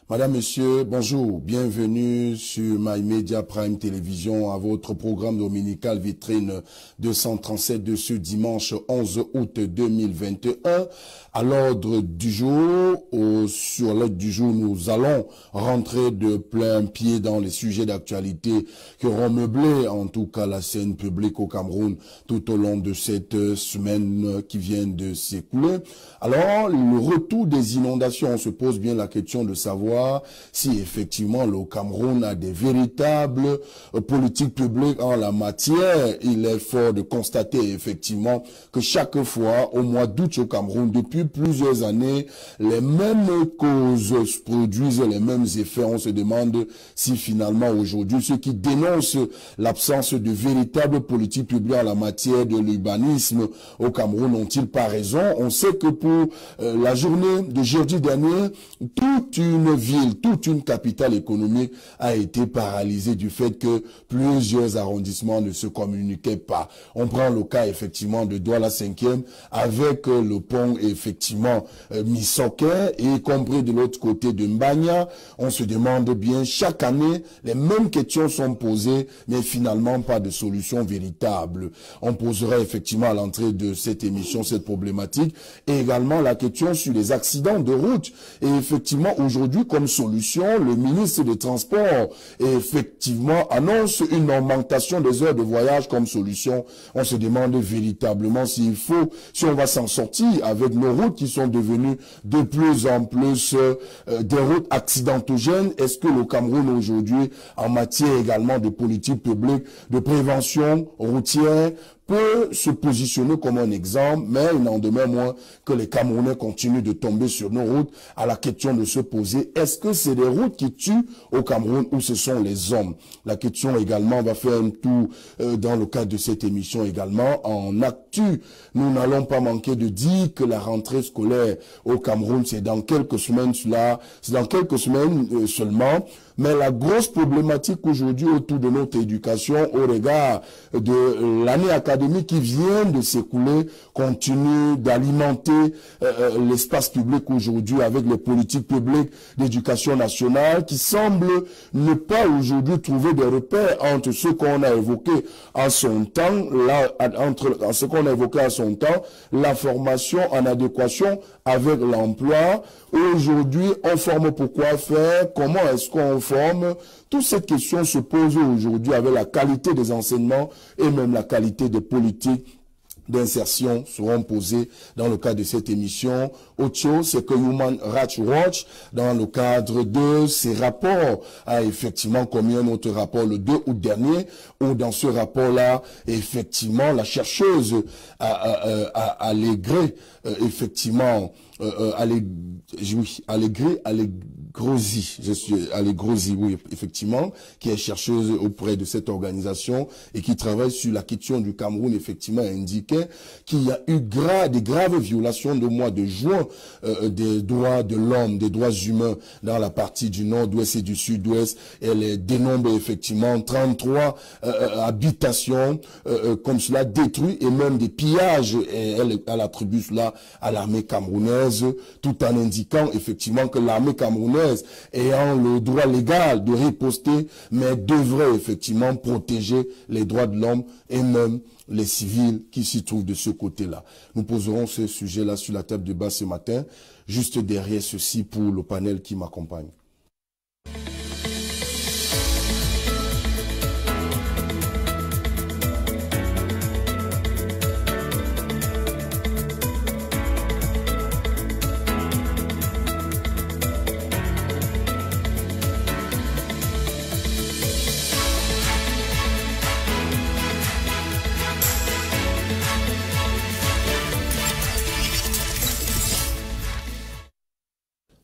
Madame, Monsieur, bonjour, bienvenue sur My Media Prime Télévision à votre programme dominical vitrine 237 de ce dimanche 11 août 2021. À l'ordre du jour, sur l'ordre du jour, nous allons rentrer de plein pied dans les sujets d'actualité qui auront meublé en tout cas la scène publique au Cameroun tout au long de cette semaine qui vient de s'écouler. Alors, le retour des inondations, on se pose bien la question de savoir si effectivement le Cameroun a des véritables politiques publiques en la matière. Il est fort de constater effectivement que chaque fois, au mois d'août au Cameroun, depuis plusieurs années, les mêmes causes produisent les mêmes effets. On se demande si finalement aujourd'hui, ceux qui dénoncent l'absence de véritables politiques publiques en la matière de l'urbanisme au Cameroun n'ont-ils pas raison. On sait que pour la journée de jeudi dernier, toute une capitale économique a été paralysée du fait que plusieurs arrondissements ne se communiquaient pas. On prend le cas effectivement de Douala 5e avec le pont effectivement Missoké et y compris de l'autre côté de Mbagna. On se demande bien chaque année, les mêmes questions sont posées mais finalement pas de solution véritable. On poserait effectivement à l'entrée de cette émission cette problématique et également la question sur les accidents de route. Et effectivement aujourd'hui comme solution, le ministre des Transports effectivement annonce une augmentation des heures de voyage comme solution. On se demande véritablement si on va s'en sortir avec nos routes qui sont devenues de plus en plus des routes accidentogènes. Est-ce que le Cameroun aujourd'hui, en matière également de politique publique, de prévention routière, peut se positionner comme un exemple, mais il n'en demeure moins que les Camerounais continuent de tomber sur nos routes à la question de se poser, est-ce que c'est des routes qui tuent au Cameroun ou ce sont les hommes? La question également, on va faire un tour dans le cadre de cette émission également. En actu, nous n'allons pas manquer de dire que la rentrée scolaire au Cameroun, c'est dans quelques semaines seulement. Mais la grosse problématique aujourd'hui autour de notre éducation au regard de l'année académique qui vient de s'écouler continue d'alimenter l'espace public aujourd'hui avec les politiques publiques d'éducation nationale qui semblent ne pas aujourd'hui trouver des repères entre ce qu'on a évoqué en son temps, la formation en adéquation avec l'emploi. Aujourd'hui, on forme pour quoi faire? Comment est-ce qu'on forme? Toutes ces questions se posent aujourd'hui avec la qualité des enseignements et même la qualité des politiques d'insertion seront posées dans le cadre de cette émission. Autre chose, c'est que Human Rights Watch, dans le cadre de ses rapports, a effectivement commis un autre rapport le 2 août dernier, où dans ce rapport-là, effectivement, la chercheuse Allégré, effectivement, Allégrosi, oui, effectivement, qui est chercheuse auprès de cette organisation et qui travaille sur la question du Cameroun, effectivement, indiquait qu'il y a eu des graves violations de mois de juin des droits de l'homme, des droits humains dans la partie du nord-ouest et du sud-ouest. Elle dénombre effectivement 33 habitations comme cela détruites et même des pillages. Et elle attribue cela à l'armée camerounaise, tout en indiquant effectivement que l'armée camerounaise ayant le droit légal de riposter, mais devrait effectivement protéger les droits de l'homme et même les civils qui s'y trouvent de ce côté-là. Nous poserons ce sujet-là sur la table de débat ce matin, juste derrière ceci pour le panel qui m'accompagne.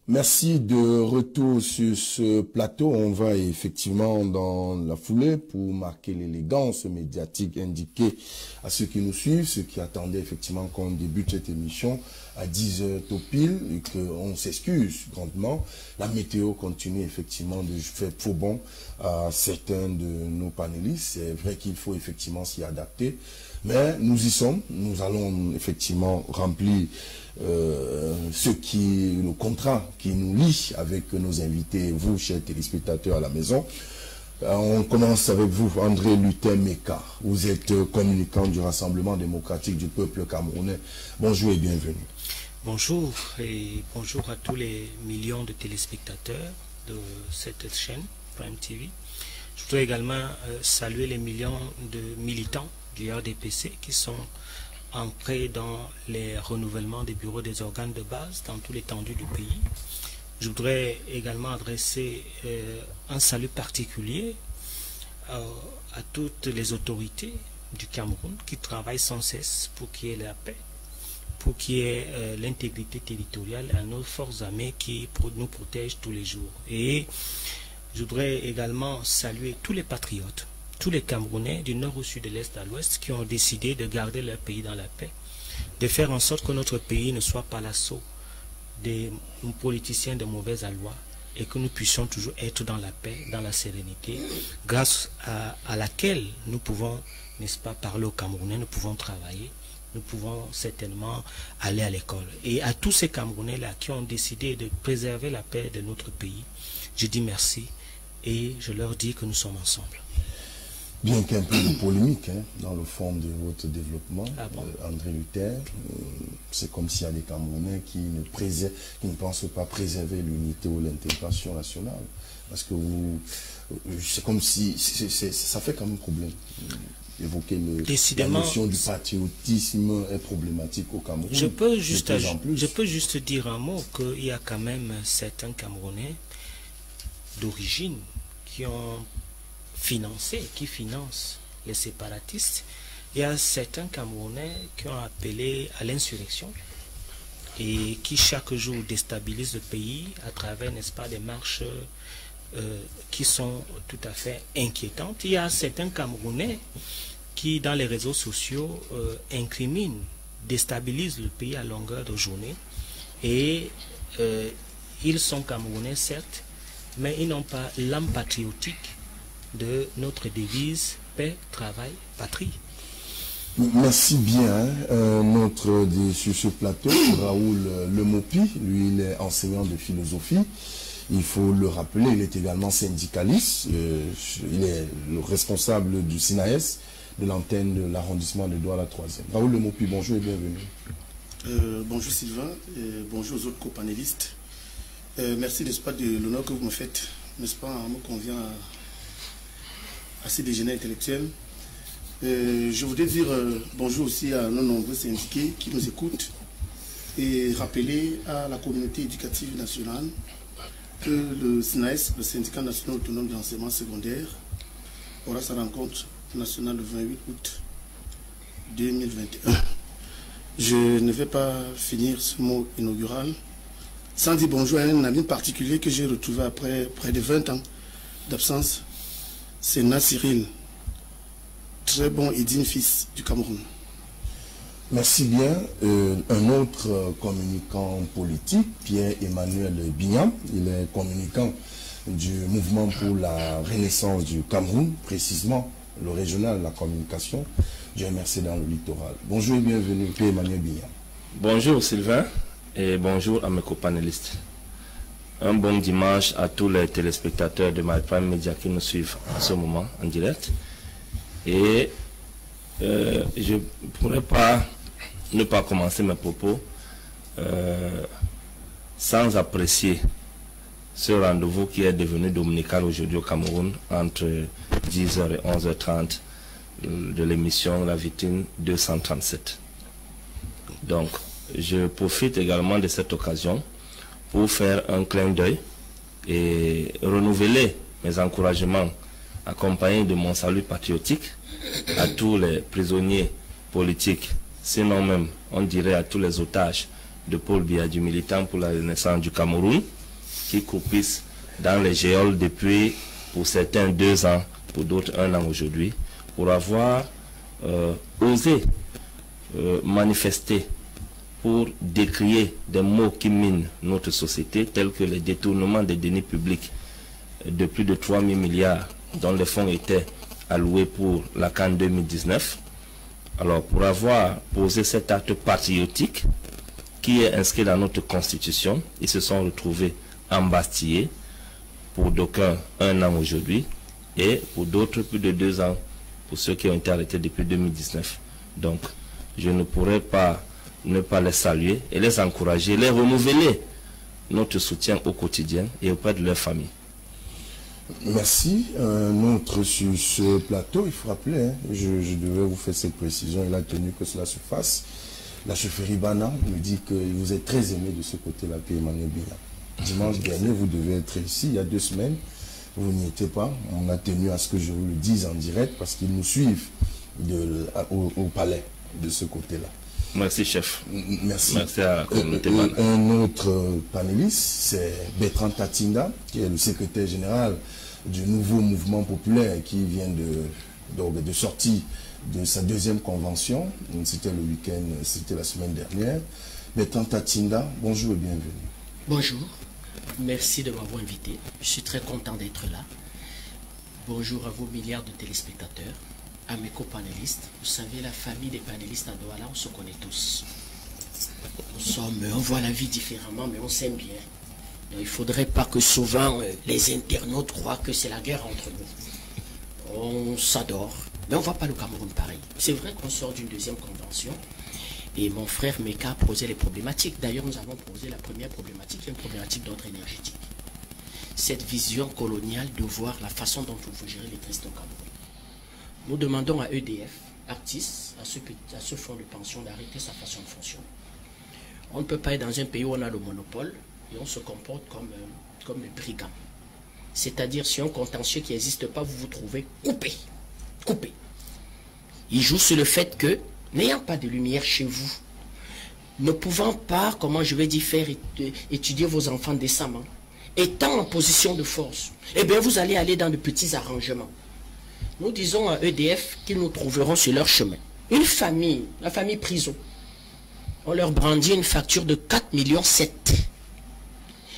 Merci de retour sur ce plateau. On va effectivement dans la foulée pour marquer l'élégance médiatique indiquée à ceux qui nous suivent, ceux qui attendaient effectivement qu'on débute cette émission à 10h tout pile et qu'on s'excuse grandement. La météo continue effectivement de faire faux bon à certains de nos panélistes. C'est vrai qu'il faut effectivement s'y adapter. Mais nous y sommes, nous allons effectivement remplir le contrat qui nous lie avec nos invités, vous, chers téléspectateurs à la maison. On commence avec vous, André Luther Meka. Vous êtes communicant du Rassemblement démocratique du peuple camerounais. Bonjour et bienvenue. Bonjour et bonjour à tous les millions de téléspectateurs de cette chaîne, Prime TV. Je voudrais également saluer les millions de militants du RDPC qui sont ancrés dans les renouvellements des bureaux des organes de base dans toute l'étendue du pays. Je voudrais également adresser un salut particulier à toutes les autorités du Cameroun qui travaillent sans cesse pour qu'il y ait la paix, pour qu'il y ait l'intégrité territoriale, à nos forces armées qui nous protègent tous les jours. Et je voudrais également saluer tous les patriotes, tous les Camerounais du nord au sud, de l'est à l'ouest, qui ont décidé de garder leur pays dans la paix, de faire en sorte que notre pays ne soit pas l'assaut des politiciens de mauvaise aloi et que nous puissions toujours être dans la paix, dans la sérénité, grâce à laquelle nous pouvons, n'est-ce pas, parler aux Camerounais, nous pouvons travailler, nous pouvons certainement aller à l'école. Et à tous ces Camerounais-là qui ont décidé de préserver la paix de notre pays, je dis merci et je leur dis que nous sommes ensemble. Bien qu'un peu de polémique dans le fond de votre développement, André Luther, c'est comme s'il y a des Camerounais qui ne pensent pas préserver l'unité ou l'intégration nationale. Parce que c'est comme si ça fait quand même problème. Évoquer la notion du patriotisme est problématique au Cameroun. Je peux juste dire un mot qu'il y a quand même certains Camerounais d'origine qui financent les séparatistes. Il y a certains Camerounais qui ont appelé à l'insurrection et qui chaque jour déstabilisent le pays à travers, n'est-ce pas, des marches qui sont tout à fait inquiétantes. Il y a certains Camerounais qui, dans les réseaux sociaux, incriminent, déstabilisent le pays à longueur de journée. Et ils sont Camerounais, certes, mais ils n'ont pas l'âme patriotique de notre devise paix, travail, patrie. Merci bien. Sur ce plateau, Raoul Lemopi, lui, il est enseignant de philosophie. Il faut le rappeler, il est également syndicaliste. Il est le responsable du SINAES, de l'antenne de l'arrondissement de Douala 3e. Raoul Lemopi, bonjour et bienvenue. Bonjour Sylvain, et bonjour aux autres copanélistes. Merci, n'est-ce pas, de l'honneur que vous me faites. N'est-ce pas, on me convient à ces déjeuners intellectuels. Je voudrais dire bonjour aussi à nos nombreux syndiqués qui nous écoutent et rappeler à la communauté éducative nationale que le SINAES, le syndicat national autonome de l'enseignement secondaire, aura sa rencontre nationale le 28 août 2021. Je ne vais pas finir ce mot inaugural sans dire bonjour à un ami particulier que j'ai retrouvé après près de 20 ans d'absence. C'est Cyril, très bon et digne fils du Cameroun. Merci bien. Un autre communicant politique, Pierre-Emmanuel Bignam, il est communicant du mouvement pour la renaissance du Cameroun, précisément le régional de la communication du MRC dans le littoral. Bonjour et bienvenue, Pierre-Emmanuel Bignam. Bonjour Sylvain et bonjour à mes copanélistes. Un bon dimanche à tous les téléspectateurs de MyPrime Media qui nous suivent en ce moment en direct. Et je ne pourrais pas ne pas commencer mes propos sans apprécier ce rendez-vous qui est devenu dominical aujourd'hui au Cameroun entre 10h et 11h30 de l'émission La Vitrine 237. Donc, je profite également de cette occasion pour faire un clin d'œil et renouveler mes encouragements accompagnés de mon salut patriotique à tous les prisonniers politiques, sinon même, on dirait, à tous les otages de Paul Biya, du militant pour la renaissance du Cameroun, qui croupissent dans les géoles depuis, pour certains, 2 ans, pour d'autres 1 an aujourd'hui, pour avoir osé manifester pour décrier des mots qui minent notre société, tels que les détournements des deniers publics de plus de 3 000 milliards dont les fonds étaient alloués pour la CAN 2019, Alors, pour avoir posé cet acte patriotique qui est inscrit dans notre constitution, ils se sont retrouvés embastillés, pour d'aucuns 1 an aujourd'hui, et pour d'autres plus de 2 ans, pour ceux qui ont été arrêtés depuis 2019. Donc, je ne pourrais pas ne pas les saluer et les encourager, les renouveler notre soutien au quotidien et auprès de leur famille. Merci. Notre sur ce plateau, il faut rappeler, hein, je devais vous faire cette précision, il a tenu que cela se fasse. La chefferie Bana me dit que vous êtes très aimé de ce côté-là, Pierre Emmanuel Biya. Dimanche dernier, vous devez être ici, il y a 2 semaines, vous n'y étiez pas. On a tenu à ce que je vous le dise en direct parce qu'ils nous suivent au palais de ce côté-là. Merci, chef. Merci. Merci à la communauté Bana. Un autre panéliste, c'est Bertrand Tatinda, qui est le secrétaire général du nouveau mouvement populaire qui vient de sortir de sa 2e convention. C'était le week-end, c'était la semaine dernière. Bertrand Tatinda, bonjour et bienvenue. Bonjour, merci de m'avoir invité. Je suis très content d'être là. Bonjour à vos milliards de téléspectateurs, à mes copanélistes. Vous savez, la famille des panélistes à Douala, on se connaît tous. On voit la vie différemment, mais on s'aime bien. Donc, il ne faudrait pas que souvent les internautes croient que c'est la guerre entre nous. On s'adore, mais on ne voit pas le Cameroun pareil. C'est vrai qu'on sort d'une 2e convention. Et mon frère Meka a posé les problématiques. D'ailleurs, nous avons posé la première problématique, qui est une problématique d'ordre énergétique. Cette vision coloniale de voir la façon dont il faut gérer l'électricité au Cameroun. Nous demandons à EDF, Artis, à ce fonds de pension d'arrêter sa façon de fonctionner. On ne peut pas être dans un pays où on a le monopole et on se comporte comme les brigands. C'est-à-dire, si un contentieux qui n'existe pas, vous vous trouvez coupé. Coupé. Il joue sur le fait que, n'ayant pas de lumière chez vous, ne pouvant pas, comment je vais dire, faire étudier vos enfants décemment, étant en position de force, eh bien vous allez aller dans de petits arrangements. Nous disons à EDF qu'ils nous trouveront sur leur chemin. Une famille, la famille Prison, on leur brandit une facture de 4,7 millions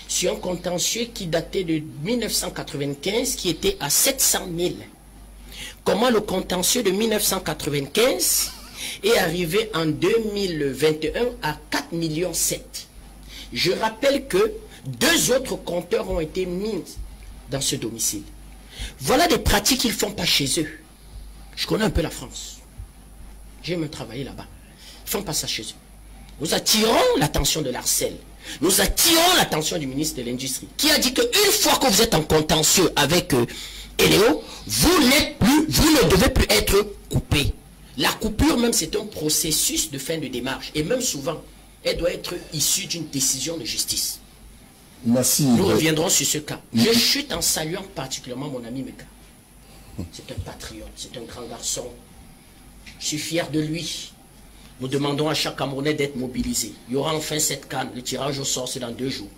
sur un contentieux qui datait de 1995, qui était à 700 000. Comment le contentieux de 1995 est arrivé en 2021 à 4,7 millions. Je rappelle que 2 autres compteurs ont été mis dans ce domicile. Voilà des pratiques qu'ils ne font pas chez eux. Je connais un peu la France. J'ai même travaillé là-bas. Ils ne font pas ça chez eux. Nous attirons l'attention de l'ARCEL. Nous attirons l'attention du ministre de l'Industrie, qui a dit qu'une fois que vous êtes en contentieux avec Eléo, vous ne devez plus être coupé. La coupure même, c'est un processus de fin de démarche. Et même souvent, elle doit être issue d'une décision de justice. Merci. Nous reviendrons sur ce cas. Je chute en saluant particulièrement mon ami Meka. C'est un patriote, c'est un grand garçon. Je suis fier de lui. Nous demandons à chaque Camerounais d'être mobilisé. Il y aura enfin cette CAN. Le tirage au sort, c'est dans 2 jours.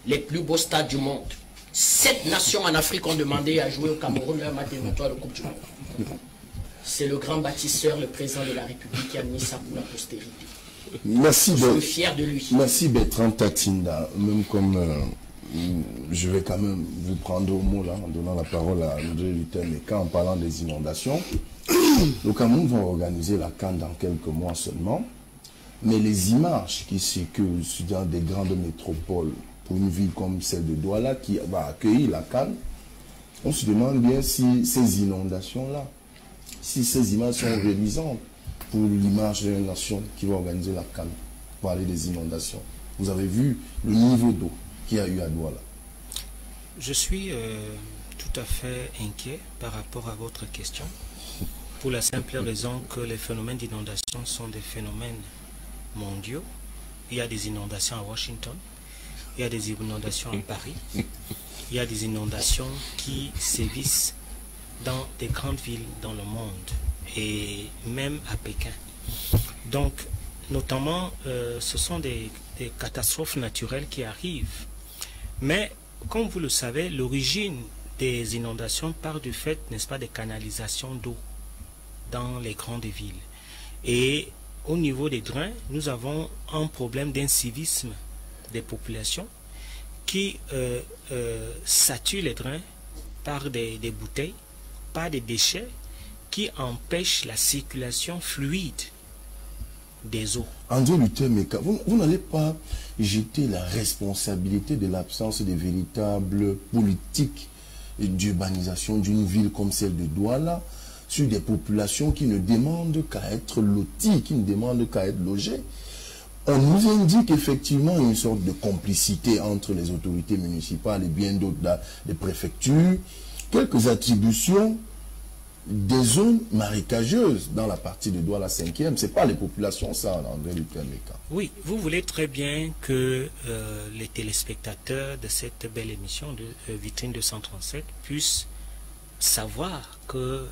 Les plus beaux stades du monde. 7 nations en Afrique ont demandé à jouer au Cameroun leur match éliminatoire de Coupe du Monde. C'est le grand bâtisseur, le président de la République qui a mis ça pour la postérité. Merci. Je suis fier de lui. Merci Bertrand Tatinda. Même comme je vais quand même vous prendre au mot là, en donnant la parole à André Luther Meka en parlant des inondations. Le Cameroun va organiser la CAN dans quelques mois seulement. Mais les images qui circulent dans des grandes métropoles, pour une ville comme celle de Douala qui va accueillir la CAN, on se demande bien si ces inondations-là, si ces images sont réalisantes pour l'image de la nation qui va organiser la CAN, pour parler des inondations. Vous avez vu le niveau d'eau qu'il y a eu à Douala. Je suis tout à fait inquiet par rapport à votre question, pour la simple raison que les phénomènes d'inondation sont des phénomènes mondiaux. Il y a des inondations à Washington, il y a des inondations à Paris, il y a des inondations qui sévissent dans des grandes villes dans le monde et même à Pékin. Donc, notamment, ce sont des catastrophes naturelles qui arrivent. Mais, comme vous le savez, l'origine des inondations part du fait, n'est-ce pas, des canalisations d'eau dans les grandes villes. Et au niveau des drains, nous avons un problème d'incivisme des populations qui saturent les drains par des bouteilles, par des déchets qui empêchent la circulation fluide des eaux. André Luther Meka, vous n'allez pas jeter la responsabilité de l'absence de véritables politiques d'urbanisation d'une ville comme celle de Douala sur des populations qui ne demandent qu'à être loties, qui ne demandent qu'à être logées. On nous indique effectivement une sorte de complicité entre les autorités municipales et bien d'autres, les préfectures, quelques attributions des zones marécageuses dans la partie de Douala 5e. Ce n'est pas les populations, ça, André Luther Meka. Oui, vous voulez très bien que les téléspectateurs de cette belle émission de Vitrine 237 puissent savoir que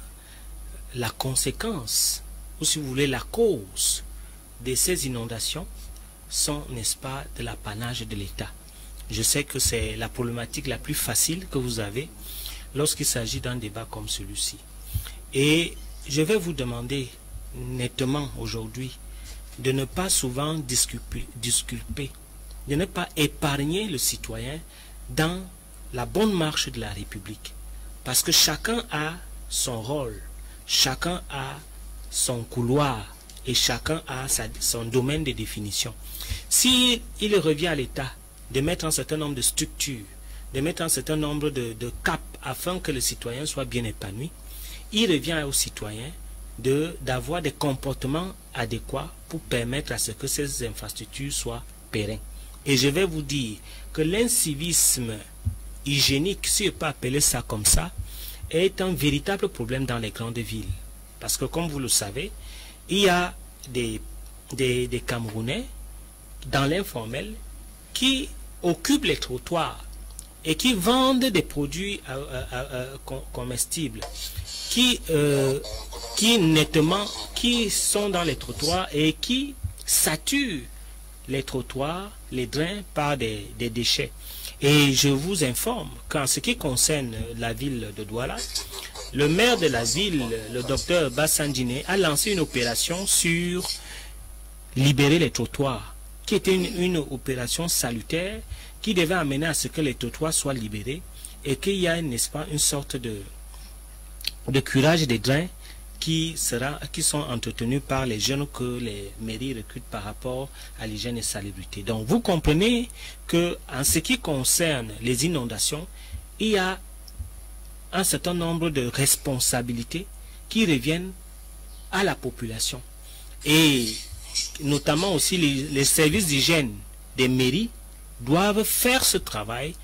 la conséquence, ou si vous voulez la cause de ces inondations sont, n'est-ce pas, de l'apanage de l'État. Je sais que c'est la problématique la plus facile que vous avez lorsqu'il s'agit d'un débat comme celui-ci. Et je vais vous demander nettement aujourd'hui de ne pas souvent disculper, de ne pas épargner le citoyen dans la bonne marche de la République. Parce que chacun a son rôle, chacun a son couloir et chacun a son domaine de définition. S'il revient à l'État de mettre un certain nombre de structures, de mettre un certain nombre de caps afin que le citoyen soit bien épanoui, il revient aux citoyens d'avoir des comportements adéquats pour permettre à ce que ces infrastructures soient pérennes. Et je vais vous dire que l'incivisme hygiénique, si on peut appeler ça comme ça, est un véritable problème dans les grandes villes. Parce que comme vous le savez, il y a des Camerounais dans l'informel qui occupent les trottoirs et qui vendent des produits comestibles qui sont dans les trottoirs et qui saturent les trottoirs, les drains par des déchets. Et je vous informe qu'en ce qui concerne la ville de Douala, le maire de la ville, le docteur Bassandine, a lancé une opération sur libérer les trottoirs, qui était une opération salutaire qui devait amener à ce que les trottoirs soient libérés et qu'il y a, n'est-ce pas, une sorte de curage des drains qui sont entretenus par les jeunes que les mairies recrutent par rapport à l'hygiène et salubrité. Donc vous comprenez que en ce qui concerne les inondations, il y a un certain nombre de responsabilités qui reviennent à la population. Et notamment aussi les services d'hygiène des mairies doivent faire ce travail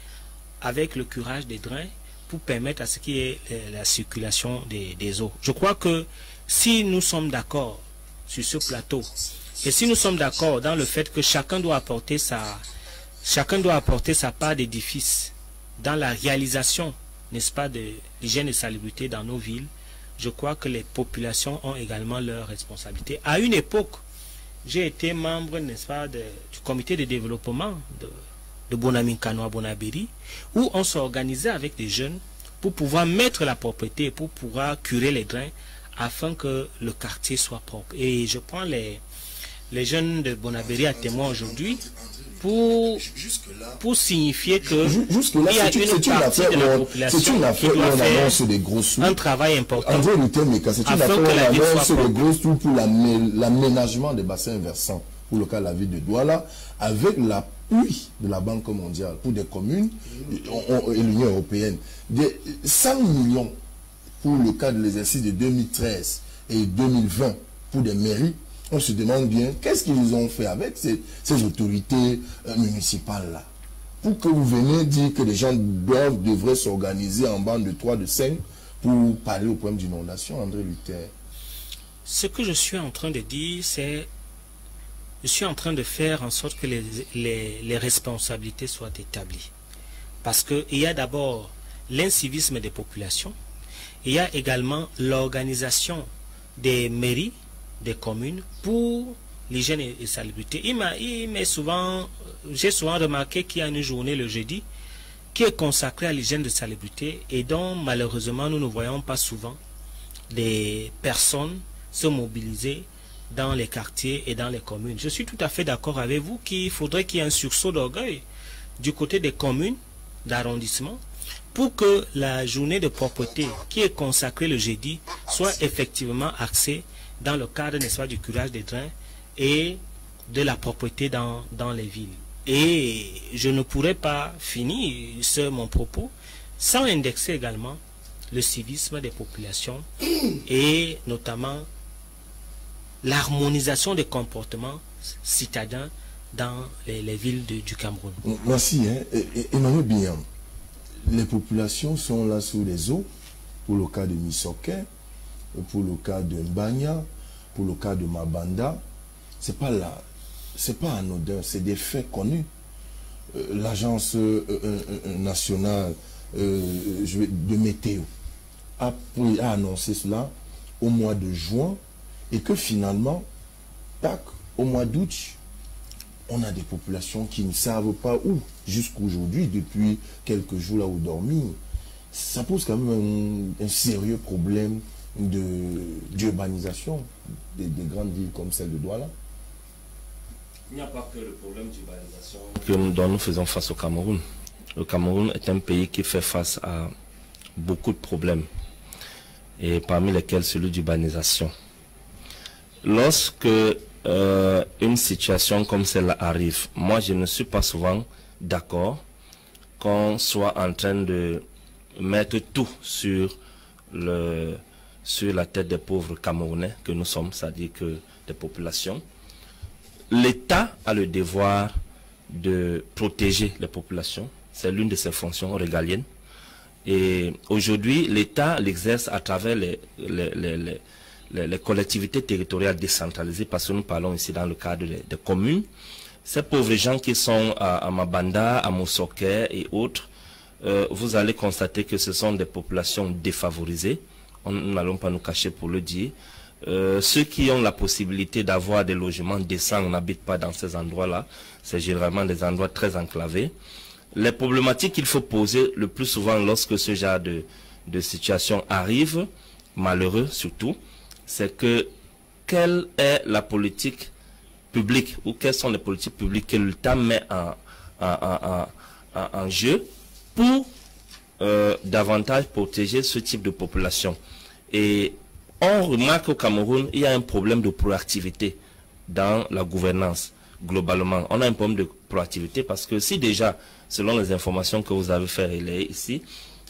avec le curage des drains pour permettre à ce qu'il y ait la circulation des eaux. Je crois que si nous sommes d'accord sur ce plateau, et si nous sommes d'accord dans le fait que chacun doit apporter sa part d'édifice dans la réalisation, n'est-ce pas, de l'hygiène et salubrité dans nos villes, je crois que les populations ont également leurs responsabilités. À une époque, j'ai été membre, n'est-ce pas, du comité de développement de Bonaminkano à Bonabéry, où on s'organisait avec des jeunes pour pouvoir mettre la propreté, pour pouvoir curer les drains, afin que le quartier soit propre. Et je prends les jeunes de Bonabéry à témoin aujourd'hui pour signifier que jusque-là, il y a une partie de la population qui doit faire un travail important. André Luther Meka, c'est une affaire où on annonce des gros sous pour l'aménagement des bassins versants, pour le cas de la ville de Douala, avec l'appui de la Banque mondiale pour des communes et l'Union européenne. Des 100 millions pour le cas de l'exercice de 2013 et 2020 pour des mairies. On se demande bien, qu'est-ce qu'ils ont fait avec ces autorités municipales-là? Pour que vous veniez dire que les gens devraient s'organiser en bande de 3, de 5 pour parler au problème d'inondation, André Luther. Ce que je suis en train de dire, c'est je suis en train de faire en sorte que les responsabilités soient établies. Parce qu'il y a d'abord l'incivisme des populations, il y a également l'organisation des mairies, des communes pour l'hygiène et salubrité. J'ai souvent remarqué qu'il y a une journée le jeudi qui est consacrée à l'hygiène et salubrité et dont malheureusement nous ne voyons pas souvent des personnes se mobiliser dans les quartiers et dans les communes. Je suis tout à fait d'accord avec vous qu'il faudrait qu'il y ait un sursaut d'orgueil du côté des communes d'arrondissement pour que la journée de propreté qui est consacrée le jeudi soit effectivement axée dans le cadre, n'est-ce pas, du curage des drains et de la propreté dans les villes. Et je ne pourrais pas finir mon propos sans indexer également le civisme des populations et notamment l'harmonisation des comportements citadins dans les villes du Cameroun. Merci. Emmanuel Bignam, les populations sont là sous les eaux, pour le cas de Misoké, pour le cas de Mbanya, pour le cas de Mabanda. C'est pas là, c'est pas anodin, c'est des faits connus. L'agence nationale de météo a annoncé cela au mois de juin et que finalement, tac, au mois d'août, on a des populations qui ne savent pas où, jusqu'aujourd'hui, depuis quelques jours là où dormir. Ça pose quand même un sérieux problème d'urbanisation des grandes villes comme celle de Douala. Il n'y a pas que le problème d'urbanisation dont nous faisons face au Cameroun. Le Cameroun est un pays qui fait face à beaucoup de problèmes, et parmi lesquels celui d'urbanisation. Lorsque une situation comme celle-là arrive, moi je ne suis pas souvent d'accord qu'on soit en train de mettre tout sur la tête des pauvres Camerounais que nous sommes, c'est-à-dire que des populations. L'État a le devoir de protéger les populations, c'est l'une de ses fonctions régaliennes. Et aujourd'hui, l'État l'exerce à travers les collectivités territoriales décentralisées, parce que nous parlons ici dans le cadre des communes. Ces pauvres gens qui sont à Mabanda, à Moussoké et autres, vous allez constater que ce sont des populations défavorisées. Nous n'allons pas nous cacher pour le dire. Ceux qui ont la possibilité d'avoir des logements décents n'habitent pas dans ces endroits-là. C'est généralement des endroits très enclavés. Les problématiques qu'il faut poser le plus souvent lorsque ce genre de situation arrive, malheureux surtout, c'est que quelle est la politique publique ou quelles sont les politiques publiques que l'État met en jeu pour davantage protéger ce type de population. Et on remarque au Cameroun, il y a un problème de proactivité dans la gouvernance globalement. On a un problème de proactivité parce que si déjà, selon les informations que vous avez fait relayer ici,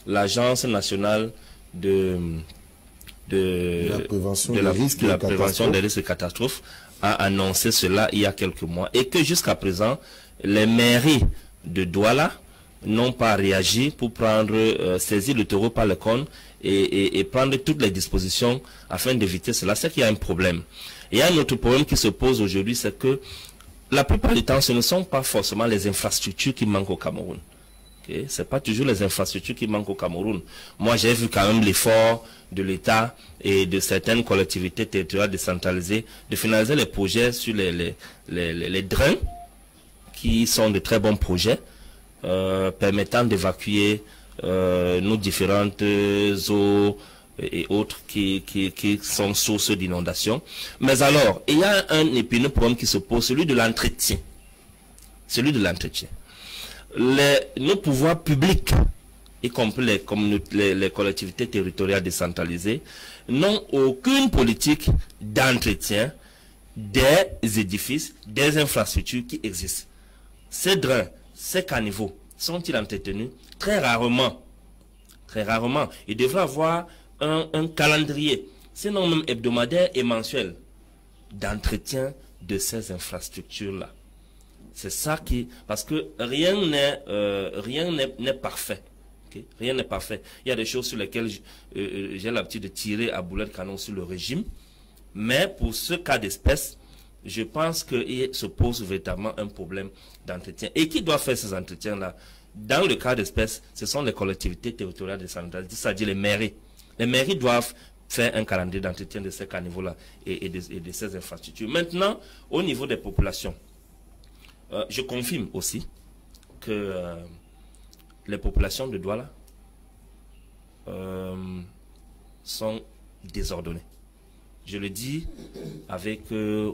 l'Agence nationale de la prévention des risques et catastrophes a annoncé cela il y a quelques mois et que jusqu'à présent, les mairies de Douala n'ont pas réagi pour saisir le taureau par le corne et prendre toutes les dispositions afin d'éviter cela. C'est qu'il y a un problème. Et il y a un autre problème qui se pose aujourd'hui, c'est que la plupart du temps, ce ne sont pas forcément les infrastructures qui manquent au Cameroun. Okay? Ce n'est pas toujours les infrastructures qui manquent au Cameroun. Moi, j'ai vu quand même l'effort de l'État et de certaines collectivités territoriales décentralisées de finaliser les projets sur les drains, qui sont de très bons projets, permettant d'évacuer nos différentes eaux et autres qui sont sources d'inondation. Mais alors, il y a un épineux problème qui se pose, celui de l'entretien. Celui de l'entretien. Nos pouvoirs publics, y compris les collectivités territoriales décentralisées, n'ont aucune politique d'entretien des édifices, des infrastructures qui existent. Ces drains, ces caniveaux, sont-ils entretenus? Très rarement. Très rarement. Il devrait avoir un calendrier, sinon même hebdomadaire et mensuel, d'entretien de ces infrastructures-là. C'est ça qui... Parce que rien n'est parfait. Okay? Rien n'est parfait. Il y a des choses sur lesquelles j'ai l'habitude de tirer à boulet de canon sur le régime. Mais pour ce cas d'espèce, je pense qu'il se pose véritablement un problème d'entretien. Et qui doit faire ces entretiens-là? Dans le cas d'espèce, ce sont les collectivités territoriales décentralisées, c'est-à-dire les mairies. Les mairies doivent faire un calendrier d'entretien de ces caniveaux-là et de ces infrastructures. Maintenant, au niveau des populations, je confirme aussi que les populations de Douala sont désordonnées. Je le dis avec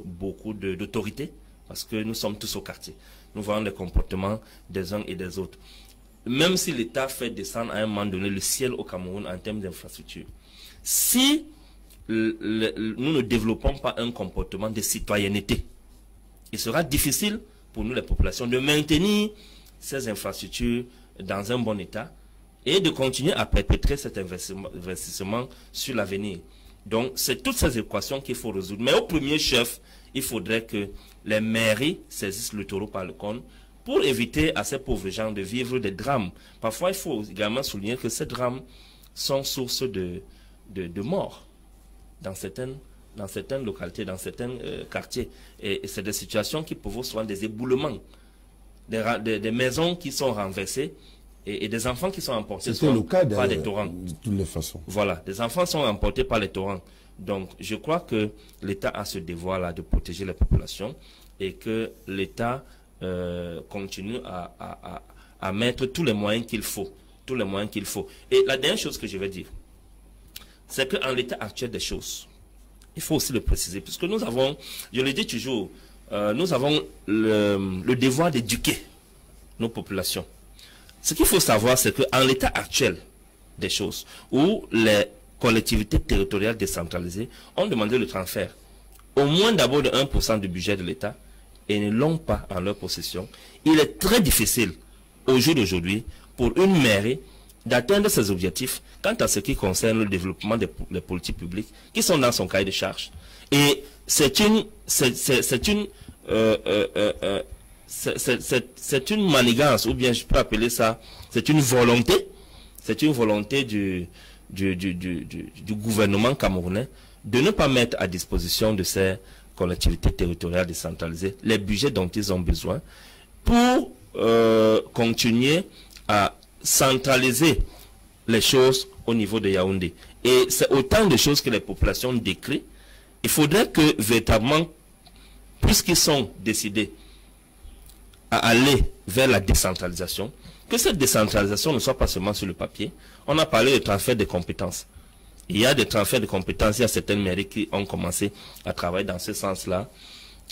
beaucoup d'autorité, parce que nous sommes tous au quartier. Nous voyons les comportements des uns et des autres. même si l'État fait descendre à un moment donné le ciel au Cameroun en termes d'infrastructure, si nous ne développons pas un comportement de citoyenneté, il sera difficile pour nous, les populations, de maintenir ces infrastructures dans un bon état et de continuer à perpétrer cet investissement sur l'avenir. Donc, c'est toutes ces équations qu'il faut résoudre. Mais au premier chef, il faudrait que les mairies saisissent le taureau par le corne pour éviter à ces pauvres gens de vivre des drames. Parfois, il faut également souligner que ces drames sont source de mort dans certaines localités, dans certains quartiers. Et c'est des situations qui provoquent souvent des éboulements, des maisons qui sont renversées et des enfants qui sont emportés par les torrents. De toutes les façons. Voilà, des enfants sont emportés par les torrents. Donc, je crois que l'État a ce devoir-là de protéger les populations et que l'État continue à mettre tous les moyens qu'il faut. Tous les moyens qu'il faut. Et la dernière chose que je vais dire, c'est qu'en l'état actuel des choses, il faut aussi le préciser, puisque nous avons, je le dis toujours, nous avons le devoir d'éduquer nos populations. Ce qu'il faut savoir, c'est qu'en l'état actuel des choses, où les collectivités territoriales décentralisées ont demandé le transfert, au moins d'abord de 1% du budget de l'État, et ne l'ont pas en leur possession, il est très difficile, au jour d'aujourd'hui, pour une mairie d'atteindre ses objectifs quant à ce qui concerne le développement des politiques publiques qui sont dans son cahier de charge. Et c'est une manigance, ou bien je peux appeler ça, c'est une volonté du gouvernement camerounais de ne pas mettre à disposition de ces collectivités territoriales décentralisées les budgets dont ils ont besoin pour continuer à centraliser les choses au niveau de Yaoundé. Et c'est autant de choses que les populations décrivent. Il faudrait que véritablement, puisqu'ils sont décidés à aller vers la décentralisation, que cette décentralisation ne soit pas seulement sur le papier. On a parlé de transfert de compétences. Il y a des transferts de compétences, il y a certaines mairies qui ont commencé à travailler dans ce sens-là.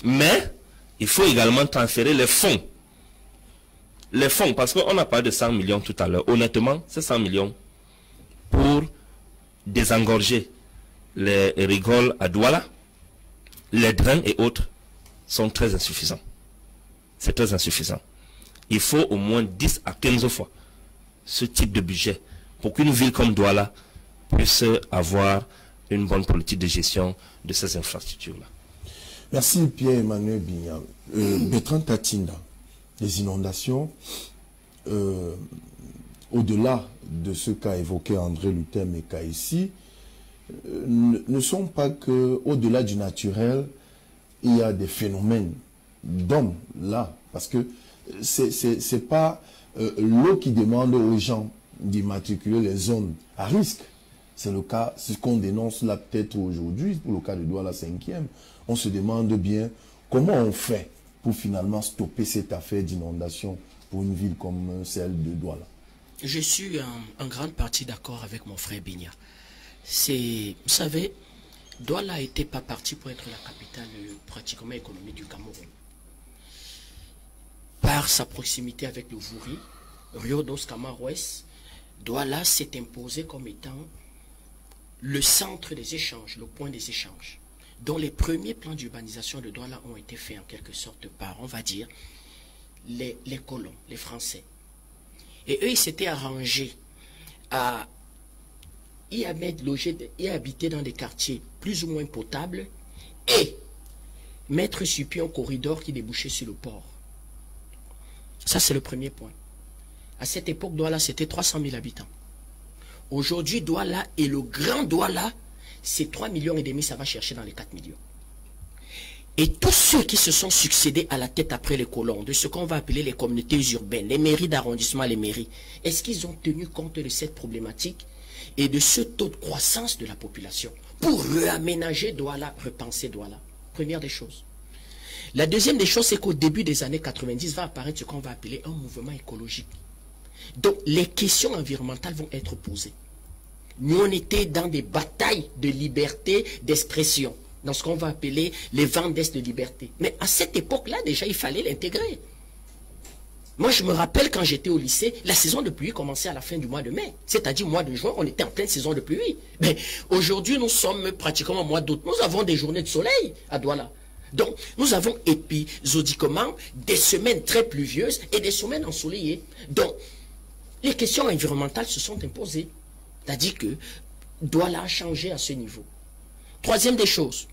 Mais il faut également transférer les fonds. Les fonds, parce qu'on a parlé de 100 millions tout à l'heure. Honnêtement, ces 100 millions pour désengorger les rigoles à Douala, les drains et autres sont très insuffisants. C'est très insuffisant. Il faut au moins 10 à 15 fois ce type de budget pour qu'une ville comme Douala puisse avoir une bonne politique de gestion de ces infrastructures-là. Merci Pierre-Emmanuel Bignam. Bertrand Tatinda, les inondations, au-delà de ce qu'a évoqué André Luther Meka ici, ne sont pas que, au-delà du naturel, il y a des phénomènes d'hommes là, parce que c'est pas l'eau qui demande aux gens d'immatriculer les zones à risque. C'est le cas, c'est ce qu'on dénonce là peut-être aujourd'hui, pour le cas de Douala 5e. On se demande bien comment on fait pour finalement stopper cette affaire d'inondation pour une ville comme celle de Douala. Je suis en grande partie d'accord avec mon frère Bigna. Vous savez, Douala n'était pas parti pour être la capitale pratiquement économique du Cameroun. Par sa proximité avec le Vouri, Rio dos Camaroès, Douala s'est imposé comme étant le centre des échanges, le point des échanges, dont les premiers plans d'urbanisation de Douala ont été faits en quelque sorte par, on va dire, les colons, les Français. Et eux, ils s'étaient arrangés à y habiter dans des quartiers plus ou moins potables et mettre sur pied un corridor qui débouchait sur le port. Ça, c'est le premier point. À cette époque, Douala, c'était 300 000 habitants. Aujourd'hui, Douala et le grand Douala, c'est 3,5 millions, ça va chercher dans les 4 millions. Et tous ceux qui se sont succédés à la tête après les colons, de ce qu'on va appeler les communautés urbaines, les mairies d'arrondissement, les mairies, est-ce qu'ils ont tenu compte de cette problématique et de ce taux de croissance de la population pour réaménager Douala, repenser Douala? Première des choses. La deuxième des choses, c'est qu'au début des années 90 va apparaître ce qu'on va appeler un mouvement écologique. Donc, les questions environnementales vont être posées. Nous, on était dans des batailles de liberté d'expression, dans ce qu'on va appeler les vents d'est de liberté. Mais à cette époque-là, déjà, il fallait l'intégrer. Moi, je me rappelle quand j'étais au lycée, la saison de pluie commençait à la fin du mois de mai. C'est-à-dire mois de juin, on était en pleine saison de pluie. Mais aujourd'hui, nous sommes pratiquement au mois d'août. Nous avons des journées de soleil à Douala. Donc, nous avons épisodiquement des semaines très pluvieuses et des semaines ensoleillées. Donc, les questions environnementales se sont imposées. C'est-à-dire que Douala a changé à ce niveau. Troisième des choses,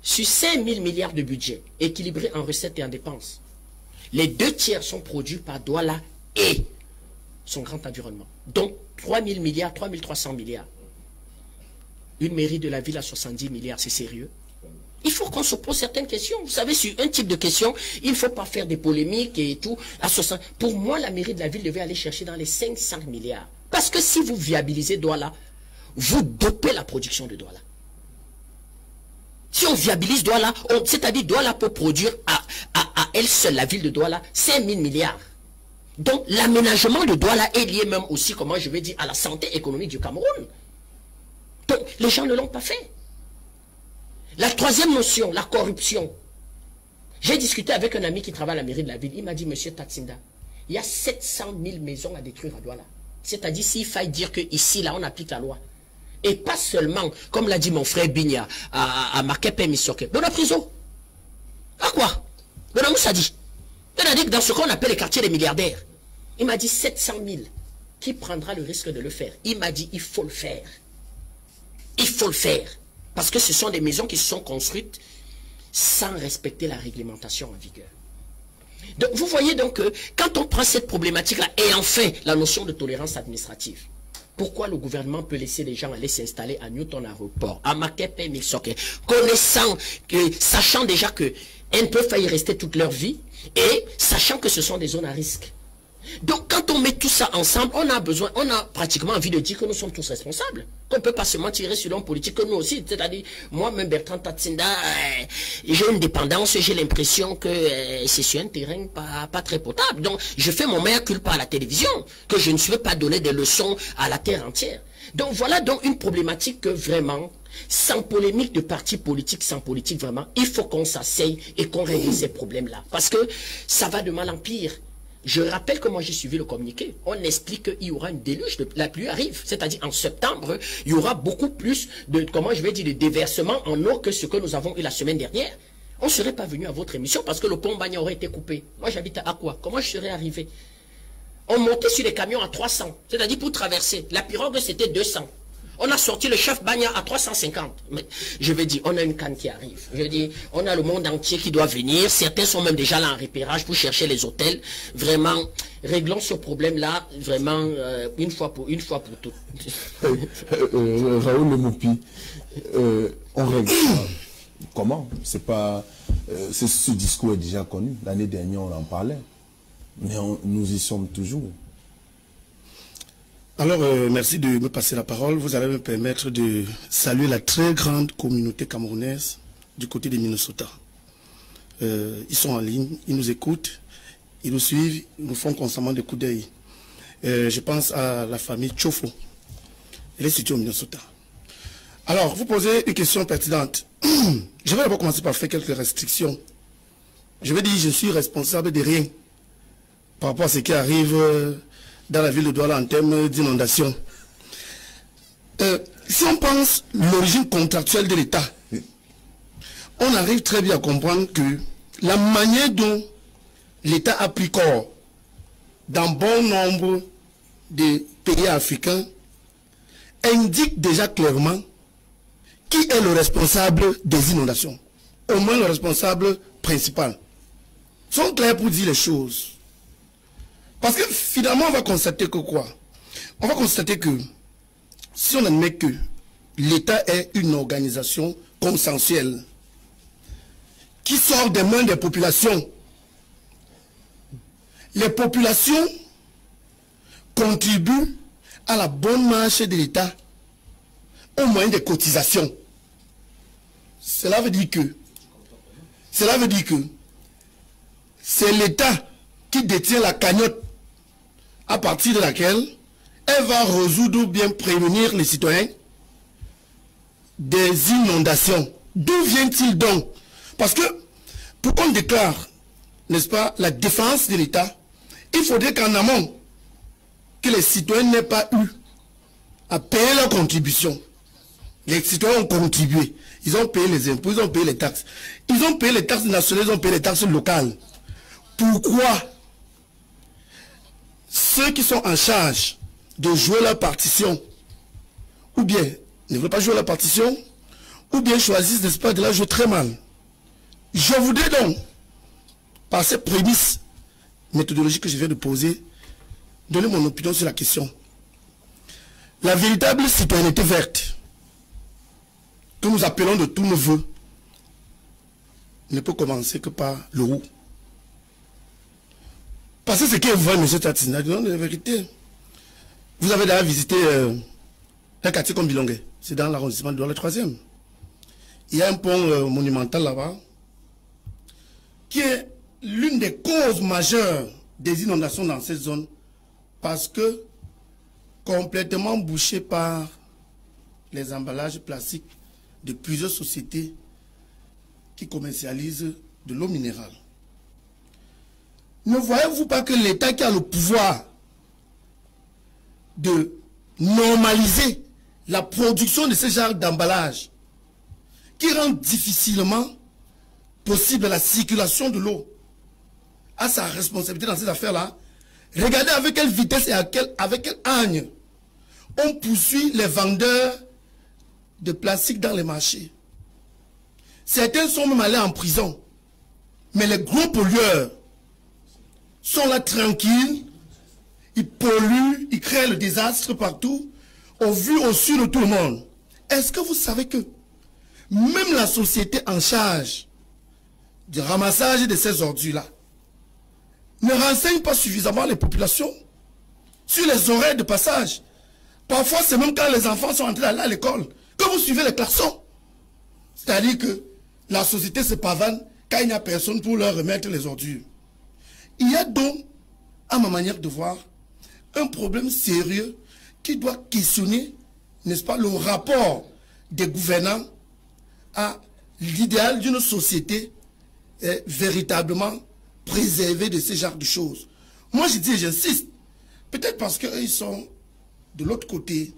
sur 5 000 milliards de budget équilibré en recettes et en dépenses, les 2 tiers sont produits par Douala et son grand environnement. Donc, 3 000 milliards, 3 300 milliards. Une mairie de la ville à 70 milliards, c'est sérieux? Il faut qu'on se pose certaines questions. Vous savez, sur un type de question, il ne faut pas faire des polémiques et tout. Pour moi, la mairie de la ville devait aller chercher dans les 500 milliards. Parce que si vous viabilisez Douala, vous dopez la production de Douala. Si on viabilise Douala, c'est-à-dire Douala peut produire à elle seule, la ville de Douala, 5 000 milliards. Donc l'aménagement de Douala est lié même aussi, comment je vais dire, à la santé économique du Cameroun. Donc les gens ne l'ont pas fait. La troisième notion, la corruption. J'ai discuté avec un ami qui travaille à la mairie de la ville. Il m'a dit, monsieur Tatsinda, il y a 700 000 maisons à détruire à Douala. C'est-à-dire s'il faille dire qu'ici, là, on applique la loi. Et pas seulement, comme l'a dit mon frère Bigna, à Makepe Misoke. Dans la prison. À quoi? Dans la Moussadi. C'est-à-dire que dans ce qu'on appelle les quartiers des milliardaires, il m'a dit 700 000. Qui prendra le risque de le faire? Il m'a dit, il faut le faire. Il faut le faire. Parce que ce sont des maisons qui se sont construites sans respecter la réglementation en vigueur. Donc, vous voyez donc que quand on prend cette problématique-là, et enfin la notion de tolérance administrative, pourquoi le gouvernement peut laisser les gens aller s'installer à Newton Aéroport, à Makepe Milsoke, connaissant, sachant déjà qu'elles ne peuvent pas y rester toute leur vie, et sachant que ce sont des zones à risque. Donc quand on met tout ça ensemble, on a pratiquement envie de dire que nous sommes tous responsables. Qu'on ne peut pas seulement tirer sur l'homme politique, que nous aussi. C'est-à-dire, moi-même Bertrand Tatsinda, j'ai une dépendance, j'ai l'impression que c'est sur un terrain pas très potable. Donc je fais mon mea culpa à la télévision, que je ne suis pas donner des leçons à la terre entière. Donc voilà donc une problématique que vraiment, sans polémique de parti politique, sans politique vraiment, il faut qu'on s'asseye et qu'on règle ces problèmes-là. Parce que ça va de mal en pire. Je rappelle que moi j'ai suivi le communiqué. On explique qu'il y aura une déluge, la pluie arrive. C'est-à-dire en septembre, il y aura beaucoup plus de, comment je vais dire, de déversements en eau que ce que nous avons eu la semaine dernière. On ne serait pas venu à votre émission parce que le pont Bagna aurait été coupé. Moi j'habite à Akwa. Comment je serais arrivé? On montait sur les camions à 300. C'est-à-dire pour traverser. La pirogue c'était 200. On a sorti le chef Bagna à 350. Mais je veux dire, on a une canne qui arrive. Je veux dire, on a le monde entier qui doit venir. Certains sont même déjà là en repérage pour chercher les hôtels. Vraiment, réglons ce problème-là, vraiment, une fois pour toutes. Raoul Lemoupi, on règle ça. Comment? C'est pas... ce discours est déjà connu. L'année dernière, on en parlait. Mais nous y sommes toujours. Alors, merci de me passer la parole. Vous allez me permettre de saluer la très grande communauté camerounaise du côté des Minnesota. Ils sont en ligne, ils nous écoutent, ils nous suivent, ils nous font constamment des coups d'œil. Je pense à la famille Chofo. Elle est située au Minnesota. Alors, vous posez une question pertinente. Je vais d'abord commencer par faire quelques restrictions. Je vais dire, je suis responsable de rien par rapport à ce qui arrive dans la ville de Douala en termes d'inondation. Si on pense l'origine contractuelle de l'État, on arrive très bien à comprendre que la manière dont l'État a pris corps dans bon nombre de pays africains indique déjà clairement qui est le responsable des inondations. Au moins le responsable principal. Ils sont clairs pour dire les choses. Parce que finalement, on va constater que quoi? On va constater que si on admet que l'État est une organisation consensuelle qui sort des mains des populations, les populations contribuent à la bonne marche de l'État au moyen des cotisations. Cela veut dire que c'est l'État qui détient la cagnotte à partir de laquelle elle va résoudre ou bien prévenir les citoyens des inondations. D'où vient-il donc? Parce que pour qu'on déclare, n'est-ce pas, la défense de l'État Il faudrait qu'en amont, que les citoyens n'aient pas eu à payer leur contribution. Les citoyens ont contribué. Ils ont payé les impôts, ils ont payé les taxes. Ils ont payé les taxes nationales, ils ont payé les taxes locales. Pourquoi ceux qui sont en charge de jouer leur partition, ou bien ne veulent pas jouer leur partition, ou bien choisissent, n'est-ce pas, de la jouer très mal? Je voudrais donc, par ces prémices méthodologiques que je viens de poser, donner mon opinion sur la question. La véritable citoyenneté verte, que nous appelons de tous nos voeux, ne peut commencer que par le roux. Parce que ce qui est vrai, M. Tatina, disons la vérité. Vous avez d'ailleurs visité un quartier comme Bilongué, c'est dans l'arrondissement de Douala 3e. Il y a un pont monumental là-bas, qui est l'une des causes majeures des inondations dans cette zone, parce que complètement bouché par les emballages plastiques de plusieurs sociétés qui commercialisent de l'eau minérale. Ne voyez-vous pas que l'État qui a le pouvoir de normaliser la production de ce genre d'emballage, qui rend difficilement possible la circulation de l'eau, a sa responsabilité dans ces affaires-là? Regardez avec quelle vitesse et avec quel hargne on poursuit les vendeurs de plastique dans les marchés. Certains sont même allés en prison. Mais les gros pollueurs sont là tranquilles, ils polluent, ils créent le désastre partout, au vu, au su de tout le monde. Est-ce que vous savez que même la société en charge du ramassage de ces ordures-là ne renseigne pas suffisamment les populations sur les horaires de passage? Parfois, c'est même quand les enfants sont entrés à l'école que vous suivez les klaxons. C'est-à-dire que la société se pavane quand il n'y a personne pour leur remettre les ordures. Il y a donc, à ma manière de voir, un problème sérieux qui doit questionner, n'est-ce pas, le rapport des gouvernants à l'idéal d'une société véritablement préservée de ce genre de choses. Moi, je dis et j'insiste, peut-être parce qu'ils sont de l'autre côté,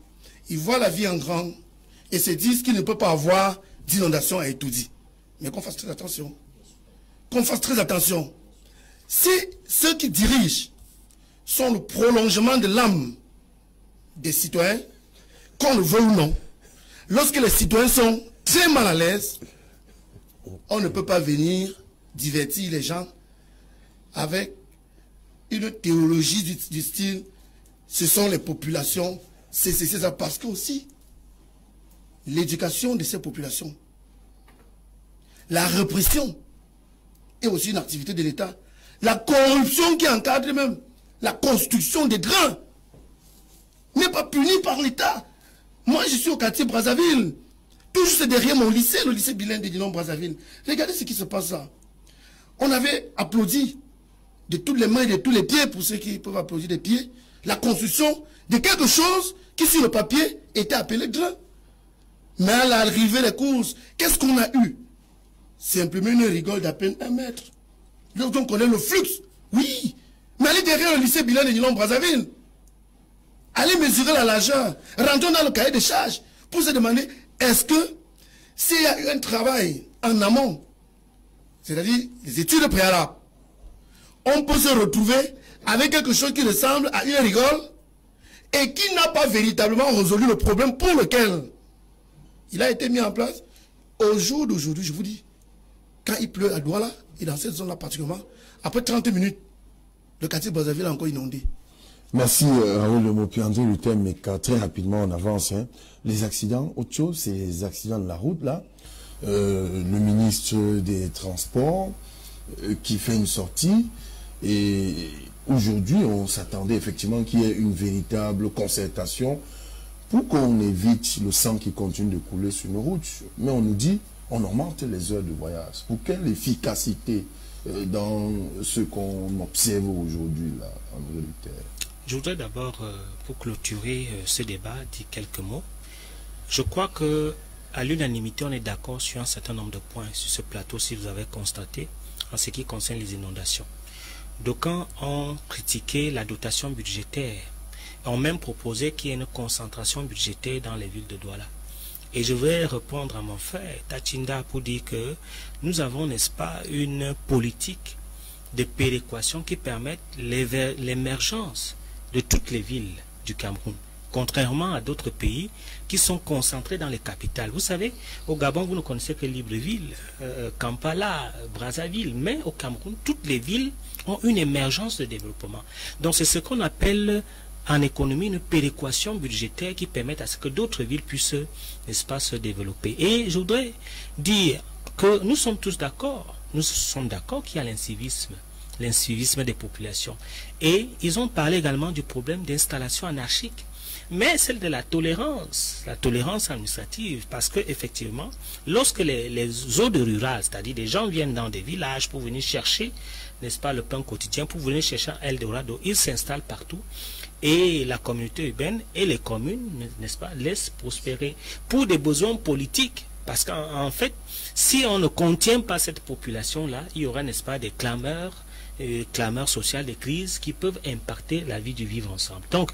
ils voient la vie en grand et se disent qu'il ne peut pas avoir d'inondation à étudier. Mais qu'on fasse très attention. Qu'on fasse très attention. Si ceux qui dirigent sont le prolongement de l'âme des citoyens, qu'on le veut ou non, lorsque les citoyens sont très mal à l'aise, on ne peut pas venir divertir les gens avec une théologie du style ce sont les populations, c'est ça, parce que aussi l'éducation de ces populations, la répression est aussi une activité de l'État. La corruption qui encadre même la construction des drains n'est pas punie par l'État. Moi, je suis au quartier Brazzaville, tout juste derrière mon lycée, le lycée bilingue de Dinon Brazzaville. Regardez ce qui se passe là. On avait applaudi de toutes les mains et de tous les pieds, pour ceux qui peuvent applaudir des pieds, la construction de quelque chose qui, sur le papier, était appelé drain. Mais à l'arrivée des courses, qu'est-ce qu'on a eu? Simplement une rigole d'à peine 1 mètre. Donc on connaît le flux. Oui. Mais allez derrière le lycée bilan de Dinon Brazzaville. Allez mesurer la largeur. Rentrons dans le cahier de charges pour se demander, est-ce que s'il y a eu un travail en amont, c'est-à-dire les études préalables, on peut se retrouver avec quelque chose qui ressemble à une rigole et qui n'a pas véritablement résolu le problème pour lequel il a été mis en place. Au jour d'aujourd'hui, je vous dis, quand il pleut à Douala, et dans cette zone-là particulièrement, après 30 minutes, le quartier Brazzaville est encore inondé. Merci Raoul Lemopi, André Luther, mais très rapidement on avance. Hein. Les accidents, autre chose, c'est les accidents de la route là. Le ministre des Transports qui fait une sortie et aujourd'hui on s'attendait effectivement qu'il y ait une véritable concertation pour qu'on évite le sang qui continue de couler sur nos routes. Mais on nous dit on augmente les heures de voyage. Pour quelle efficacité dans ce qu'on observe aujourd'hui là, André Luther? Je voudrais d'abord, pour clôturer ce débat, dire quelques mots. Je crois que à l'unanimité, on est d'accord sur un certain nombre de points sur ce plateau, si vous avez constaté, en ce qui concerne les inondations. d'aucuns ont critiqué la dotation budgétaire, ont même proposé qu'il y ait une concentration budgétaire dans les villes de Douala. Et je vais répondre à mon frère Tachinda pour dire que nous avons, n'est-ce pas, une politique de péréquation qui permettent l'émergence de toutes les villes du Cameroun, contrairement à d'autres pays qui sont concentrés dans les capitales. Vous savez, au Gabon, vous ne connaissez que Libreville, Kampala, Brazzaville, mais au Cameroun, toutes les villes ont une émergence de développement. Donc c'est ce qu'on appelle en économie une péréquation budgétaire qui permet à ce que d'autres villes puissent, n'est-ce pas, se développer. Et je voudrais dire que nous sommes tous d'accord, qu'il y a l'incivisme des populations. Et ils ont parlé également du problème d'installation anarchique, mais celle de la tolérance administrative, parce que effectivement, lorsque les zones rurales, c'est-à-dire des gens viennent dans des villages pour venir chercher, n'est-ce pas, le pain quotidien, pour venir chercher un Eldorado, ils s'installent partout. Et la communauté urbaine et les communes, n'est-ce pas, laissent prospérer pour des besoins politiques. Parce qu'en fait, si on ne contient pas cette population-là, il y aura, n'est-ce pas, des clameurs sociales, des crises qui peuvent impacter la vie du vivre ensemble. Donc,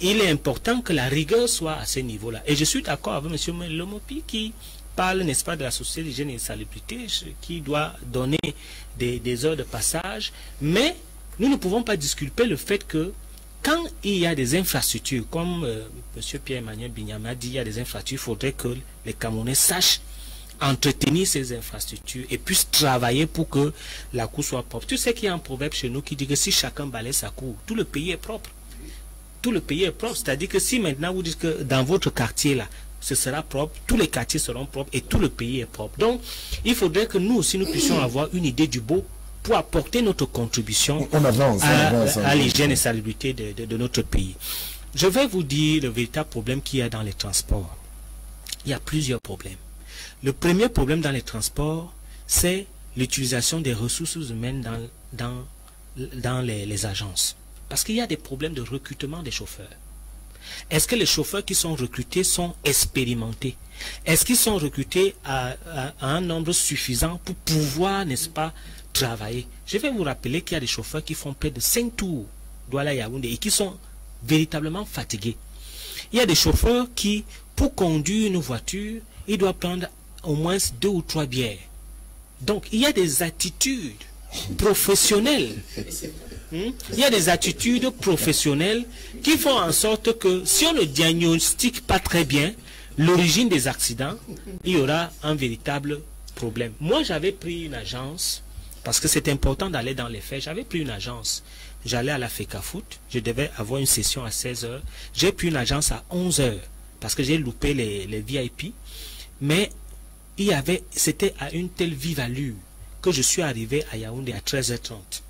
il est important que la rigueur soit à ce niveau-là. Et je suis d'accord avec M. Lomopi qui parle, n'est-ce pas, de la société d'hygiène et de salubrité, qui doit donner des heures de passage. Mais nous ne pouvons pas disculper le fait que quand il y a des infrastructures, comme M. Pierre-Emmanuel Bignam a dit, il y a des infrastructures, il faudrait que les Camerounais sachent entretenir ces infrastructures et puissent travailler pour que la cour soit propre. Tu sais qu'il y a un proverbe chez nous qui dit que si chacun balaie sa cour, tout le pays est propre. Tout le pays est propre. C'est-à-dire que si maintenant vous dites que dans votre quartier là, ce sera propre, tous les quartiers seront propres et tout le pays est propre. Donc, il faudrait que nous aussi, nous puissions avoir une idée du beau pour apporter notre contribution à l'hygiène et salubrité de notre pays. Je vais vous dire le véritable problème qu'il y a dans les transports. Il y a plusieurs problèmes. Le premier problème dans les transports, c'est l'utilisation des ressources humaines dans les agences. Parce qu'il y a des problèmes de recrutement des chauffeurs. Est-ce que les chauffeurs qui sont recrutés sont expérimentés? Est-ce qu'ils sont recrutés à un nombre suffisant pour pouvoir, n'est-ce pas, travailler? Je vais vous rappeler qu'il y a des chauffeurs qui font près de 5 tours Douala Yaoundé et qui sont véritablement fatigués. Il y a des chauffeurs qui, pour conduire une voiture, ils doivent prendre au moins 2 ou 3 bières. Donc, il y a des attitudes professionnelles. Il y a des attitudes professionnelles qui font en sorte que si on ne diagnostique pas très bien l'origine des accidents, il y aura un véritable problème. Moi, j'avais pris une agence, parce que c'est important d'aller dans les faits, j'avais pris une agence. J'allais à la FECAFOOT, je devais avoir une session à 16 h. J'ai pris une agence à 11 h, parce que j'ai loupé les VIP. Mais c'était à une telle vive allure que je suis arrivé à Yaoundé à 13 h 30.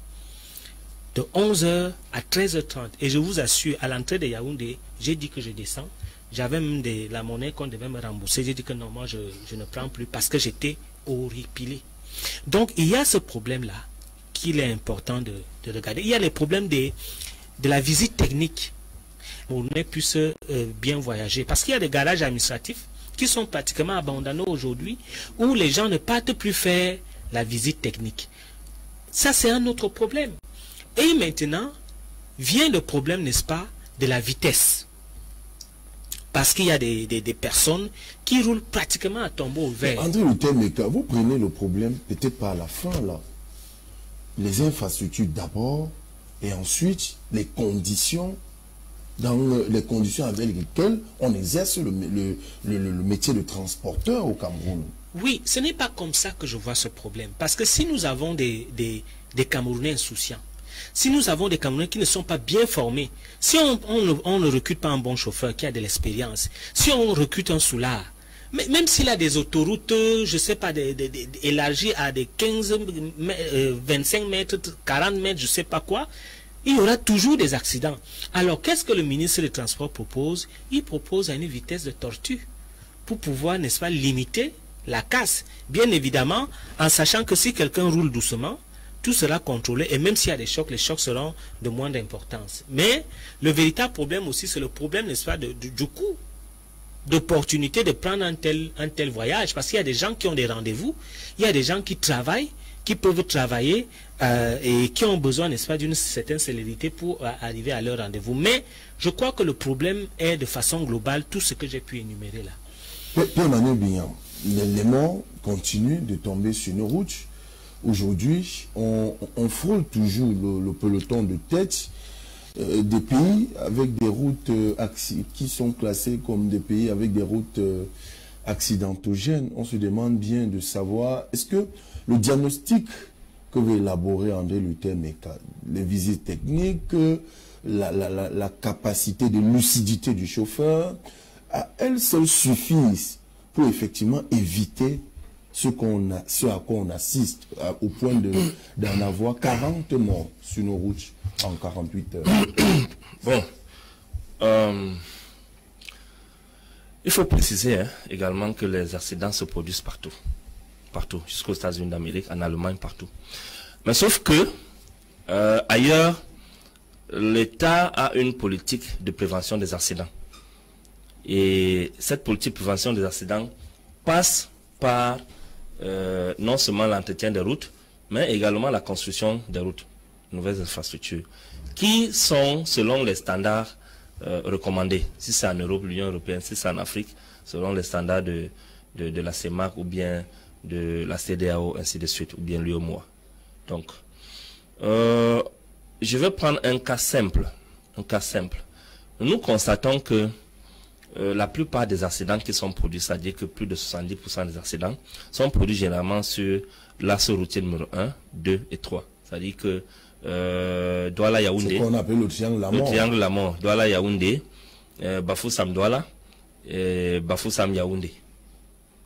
De 11 h à 13 h 30. Et je vous assure, à l'entrée de Yaoundé, j'ai dit que je descends. J'avais même la monnaie qu'on devait me rembourser. J'ai dit que non, moi je ne prends plus parce que j'étais horripilé. Donc il y a ce problème-là qu'il est important de regarder. Il y a les problèmes de la visite technique pour qu'on puisse bien voyager. Parce qu'il y a des garages administratifs qui sont pratiquement abandonnés aujourd'hui où les gens ne partent plus faire la visite technique. Ça, c'est un autre problème. Et maintenant, vient le problème, n'est-ce pas, de la vitesse. Parce qu'il y a des personnes qui roulent pratiquement à tombeau ouvert. André Lutemeka, vous prenez le problème peut-être pas à la fin, là. Les infrastructures d'abord, et ensuite les conditions, les conditions avec lesquelles on exerce le métier de transporteur au Cameroun. Oui, ce n'est pas comme ça que je vois ce problème. Parce que si nous avons des Camerounais insouciants, si nous avons des Camerounais qui ne sont pas bien formés, si on ne recrute pas un bon chauffeur qui a de l'expérience, si on recrute un soulard, même s'il a des autoroutes, je ne sais pas, élargies à des 15, 25 mètres, 40 mètres, je ne sais pas quoi, il y aura toujours des accidents. Alors, qu'est-ce que le ministre des Transports propose? Il propose à une vitesse de tortue pour pouvoir, n'est-ce pas, limiter la casse. Bien évidemment, en sachant que si quelqu'un roule doucement, tout sera contrôlé et même s'il y a des chocs, les chocs seront de moindre importance. Mais le véritable problème aussi, c'est le problème, n'est-ce pas, du coût d'opportunité de prendre un tel voyage. Parce qu'il y a des gens qui ont des rendez-vous, il y a des gens qui travaillent, qui peuvent travailler et qui ont besoin, n'est-ce pas, d'une certaine célérité pour arriver à leur rendez-vous. Mais je crois que le problème est de façon globale tout ce que j'ai pu énumérer là. L'élément continue de tomber sur nos routes. Aujourd'hui, on frôle toujours le peloton de tête des pays avec des routes qui sont classées comme des pays avec des routes accidentogènes. On se demande bien de savoir, est-ce que le diagnostic que veut élaborer André Luther Meka, les visites techniques, la capacité de lucidité du chauffeur, à elles seules suffisent pour effectivement éviter ce à quoi on assiste, au point d'en avoir 40 morts sur nos routes en 48 heures. Bon, il faut préciser également que les accidents se produisent partout, jusqu'aux États-Unis d'Amérique, en Allemagne, partout. Mais sauf que ailleurs, l'État a une politique de prévention des accidents. Et cette politique de prévention des accidents passe par non seulement l'entretien des routes, mais également la construction des routes, nouvelles infrastructures, qui sont selon les standards recommandés. Si c'est en Europe, l'Union européenne, si c'est en Afrique, selon les standards de la CEMAC ou bien de la CEDEAO, ainsi de suite, ou bien l'UEMOA. Donc, je vais prendre un cas simple. Nous constatons que la plupart des accidents qui sont produits, c'est-à-dire que plus de 70% des accidents, sont produits généralement sur l'axe routier numéro 1, 2 et 3. C'est-à-dire que Douala-Yaoundé, c'est qu'on appelle le triangle Lamont, Douala-Yaoundé, Bafoussam-Douala et Bafoussam-Yaoundé.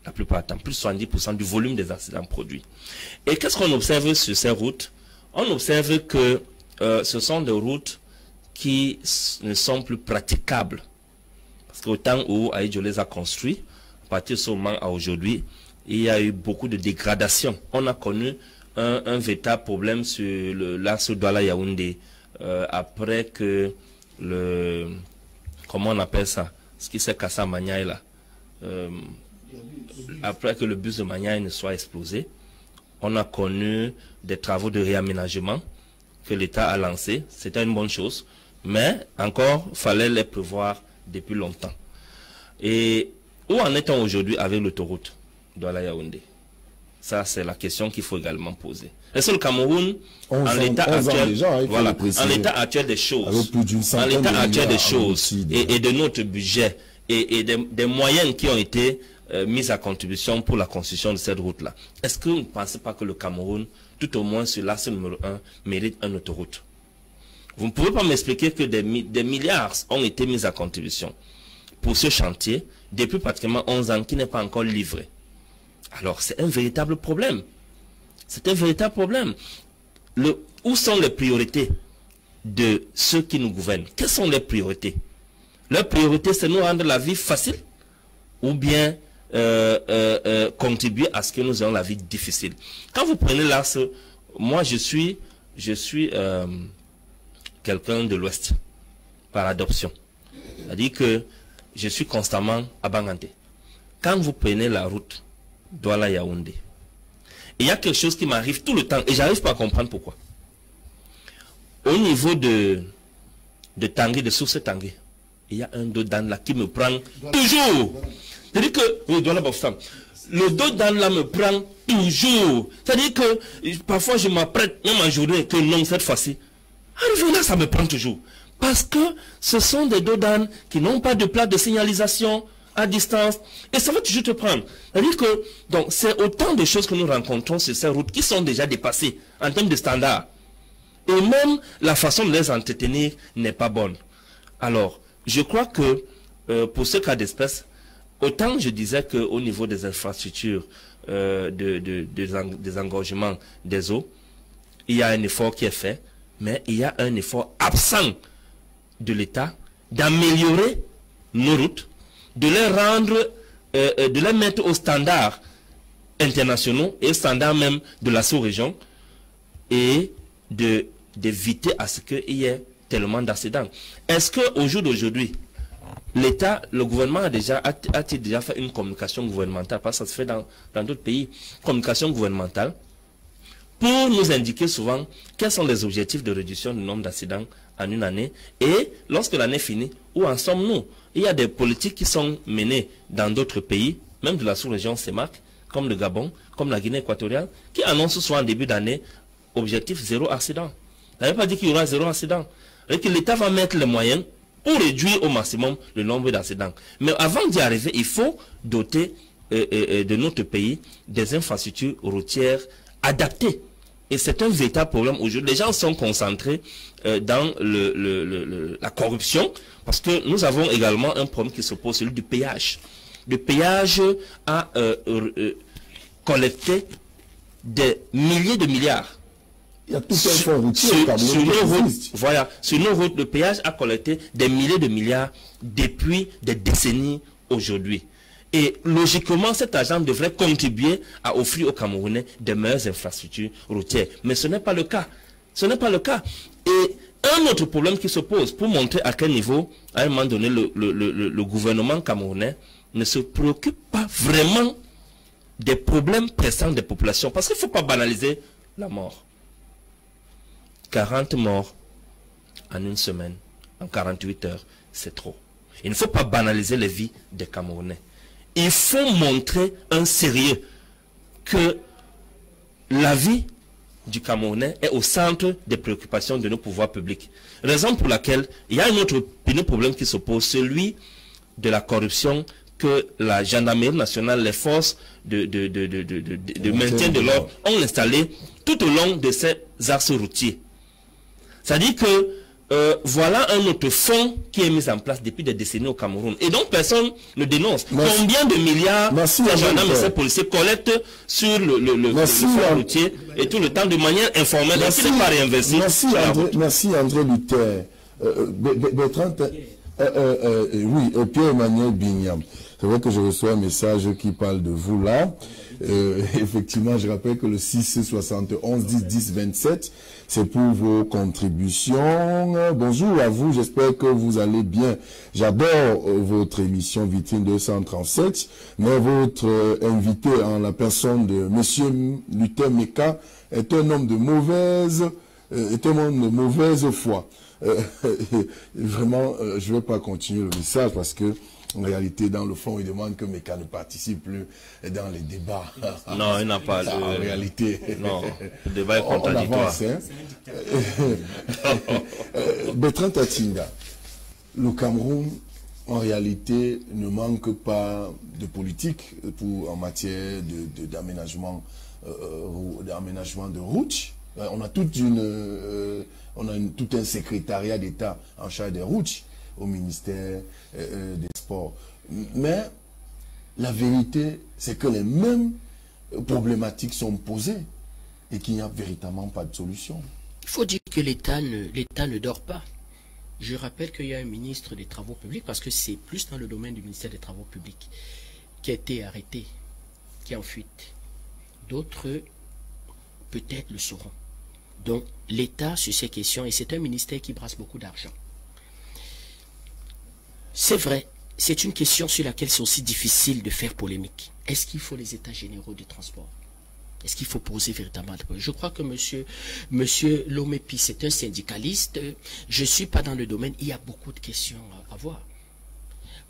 La plupart du temps, plus de 70% du volume des accidents produits. Et qu'est-ce qu'on observe sur ces routes? On observe que ce sont des routes qui ne sont plus praticables. Parce qu'au temps où Aïdjo les a construits, à partir de ce moment à aujourd'hui, il y a eu beaucoup de dégradation. On a connu un véritable problème sur l'axe Douala-Yaoundé après que comment on appelle ça, ce qui s'est cassé à Maniaï là, après que le bus de Maniaï ne soit explosé, on a connu des travaux de réaménagement que l'État a lancés. C'était une bonne chose, mais encore fallait les prévoir depuis longtemps. Et où en est-on aujourd'hui avec l'autoroute Douala-Yaoundé? Ça, c'est la question qu'il faut également poser. Est-ce que le Cameroun, en l'état actuel des choses, et de notre budget et des moyens qui ont été mis à contribution pour la construction de cette route-là, est-ce que vous ne pensez pas que le Cameroun, tout au moins sur l'axe numéro 1, mérite une autoroute? Vous ne pouvez pas m'expliquer que des milliards ont été mis à contribution pour ce chantier depuis pratiquement 11 ans qui n'est pas encore livré. Alors c'est un véritable problème. C'est un véritable problème. Où sont les priorités de ceux qui nous gouvernent? Quelles sont les priorités? Leur priorité, c'est nous rendre la vie facile ou bien contribuer à ce que nous ayons la vie difficile. Quand vous prenez l'axe, moi je suis quelqu'un de l'Ouest par adoption. C'est-à-dire que je suis constamment à Banganté. Quand vous prenez la route Douala-Yaoundé, il y a quelque chose qui m'arrive tout le temps et j'arrive pas à comprendre pourquoi. Au niveau de Tanguy, de Source Tanguy, il y a un dos d'âne là qui me prend toujours. C'est-à-dire que le dos d'âne là me prend toujours. C'est-à-dire que parfois je m'apprête, même en journée, que non, cette fois-ci. Arrivé là, ça me prend toujours. Parce que ce sont des dos d'âne qui n'ont pas de plaque de signalisation à distance. Et ça va toujours te prendre. C'est-à-dire que, donc, c'est autant de choses que nous rencontrons sur ces routes qui sont déjà dépassées en termes de standards. Et même la façon de les entretenir n'est pas bonne. Alors, je crois que pour ce cas d'espèce, autant je disais qu'au niveau des infrastructures, des engorgements des eaux, il y a un effort qui est fait, mais il y a un effort absent de l'État d'améliorer nos routes, de les rendre, de les mettre aux standards internationaux et aux standards même de la sous-région et d'éviter à ce qu'il y ait tellement d'accidents. Est-ce qu'au jour d'aujourd'hui, l'État, le gouvernement a-t-il déjà fait une communication gouvernementale, parce que ça se fait dans d'autres pays, communication gouvernementale, pour nous indiquer souvent quels sont les objectifs de réduction du nombre d'accidents en une année. Et lorsque l'année finit, où en sommes-nous? Il y a des politiques qui sont menées dans d'autres pays, même de la sous-région CEMAC, comme le Gabon, comme la Guinée équatoriale, qui annoncent souvent en début d'année objectif 0 accident. Ça ne veut pas dire qu'il y aura 0 accident. Et que l'État va mettre les moyens pour réduire au maximum le nombre d'accidents. Mais avant d'y arriver, il faut doter de notre pays des infrastructures routières adaptées. Et c'est un véritable problème aujourd'hui. Les gens sont concentrés dans la corruption, parce que nous avons également un problème qui se pose, celui du péage. Le péage a collecté des milliers de milliards. Il y a tout un fonds routier. Sur nos routes, le péage a collecté des milliers de milliards depuis des décennies aujourd'hui. Et logiquement, cet argent devrait contribuer à offrir aux Camerounais des meilleures infrastructures routières. Mais ce n'est pas le cas. Ce n'est pas le cas. Et un autre problème qui se pose, pour montrer à quel niveau, à un moment donné, le gouvernement camerounais ne se préoccupe pas vraiment des problèmes pressants des populations. Parce qu'il ne faut pas banaliser la mort. 40 morts en une semaine, en 48 heures, c'est trop. Il ne faut pas banaliser les vies des Camerounais. Il faut montrer un sérieux, que la vie du Camerounais est au centre des préoccupations de nos pouvoirs publics. Raison pour laquelle il y a un autre problème qui se pose, celui de la corruption que la gendarmerie nationale, les forces de maintien de l'ordre ont installé tout au long de ces axes routiers. C'est-à-dire que voilà un autre fonds qui est mis en place depuis des décennies au Cameroun. Et donc personne ne dénonce. Merci. Combien de milliards ces gendarmes et ces policiers collectent sur le fonds routier et tout le temps de manière informelle. Merci André Luther. Bertrand, oui, Pierre-Emmanuel Bignam. C'est vrai que je reçois un message qui parle de vous là. Effectivement, je rappelle que le 6 71 10 10 27, c'est pour vos contributions. Bonjour à vous, j'espère que vous allez bien. J'adore votre émission Vitrine 237, mais votre invité en la personne de Monsieur Luther Meka est un homme de mauvaise foi. Vraiment, je ne vais pas continuer le message parce que en réalité, dans le fond, il demande que Meka ne participe plus dans les débats. Non, il n'a pas. En réalité, non, le débat est contradictoire. Bertrand Tatinga, le Cameroun, en réalité, ne manque pas de politique en matière d'aménagement de routes. On a tout un secrétariat d'État en charge des routes au ministère des Sports. Mais la vérité, c'est que les mêmes problématiques sont posées et qu'il n'y a véritablement pas de solution. Il faut dire que l'État ne dort pas. Je rappelle qu'il y a un ministre des Travaux publics, parce que c'est plus dans le domaine du ministère des Travaux publics, qui a été arrêté, qui est en fuite. D'autres, peut-être, le sauront. Donc, l'État, sur ces questions, et c'est un ministère qui brasse beaucoup d'argent. C'est vrai, c'est une question sur laquelle c'est aussi difficile de faire polémique. Est-ce qu'il faut les états généraux du transport? Est-ce qu'il faut poser véritablement? Je crois que monsieur Lomepi, c'est un syndicaliste. Je ne suis pas dans le domaine. Il y a beaucoup de questions à voir.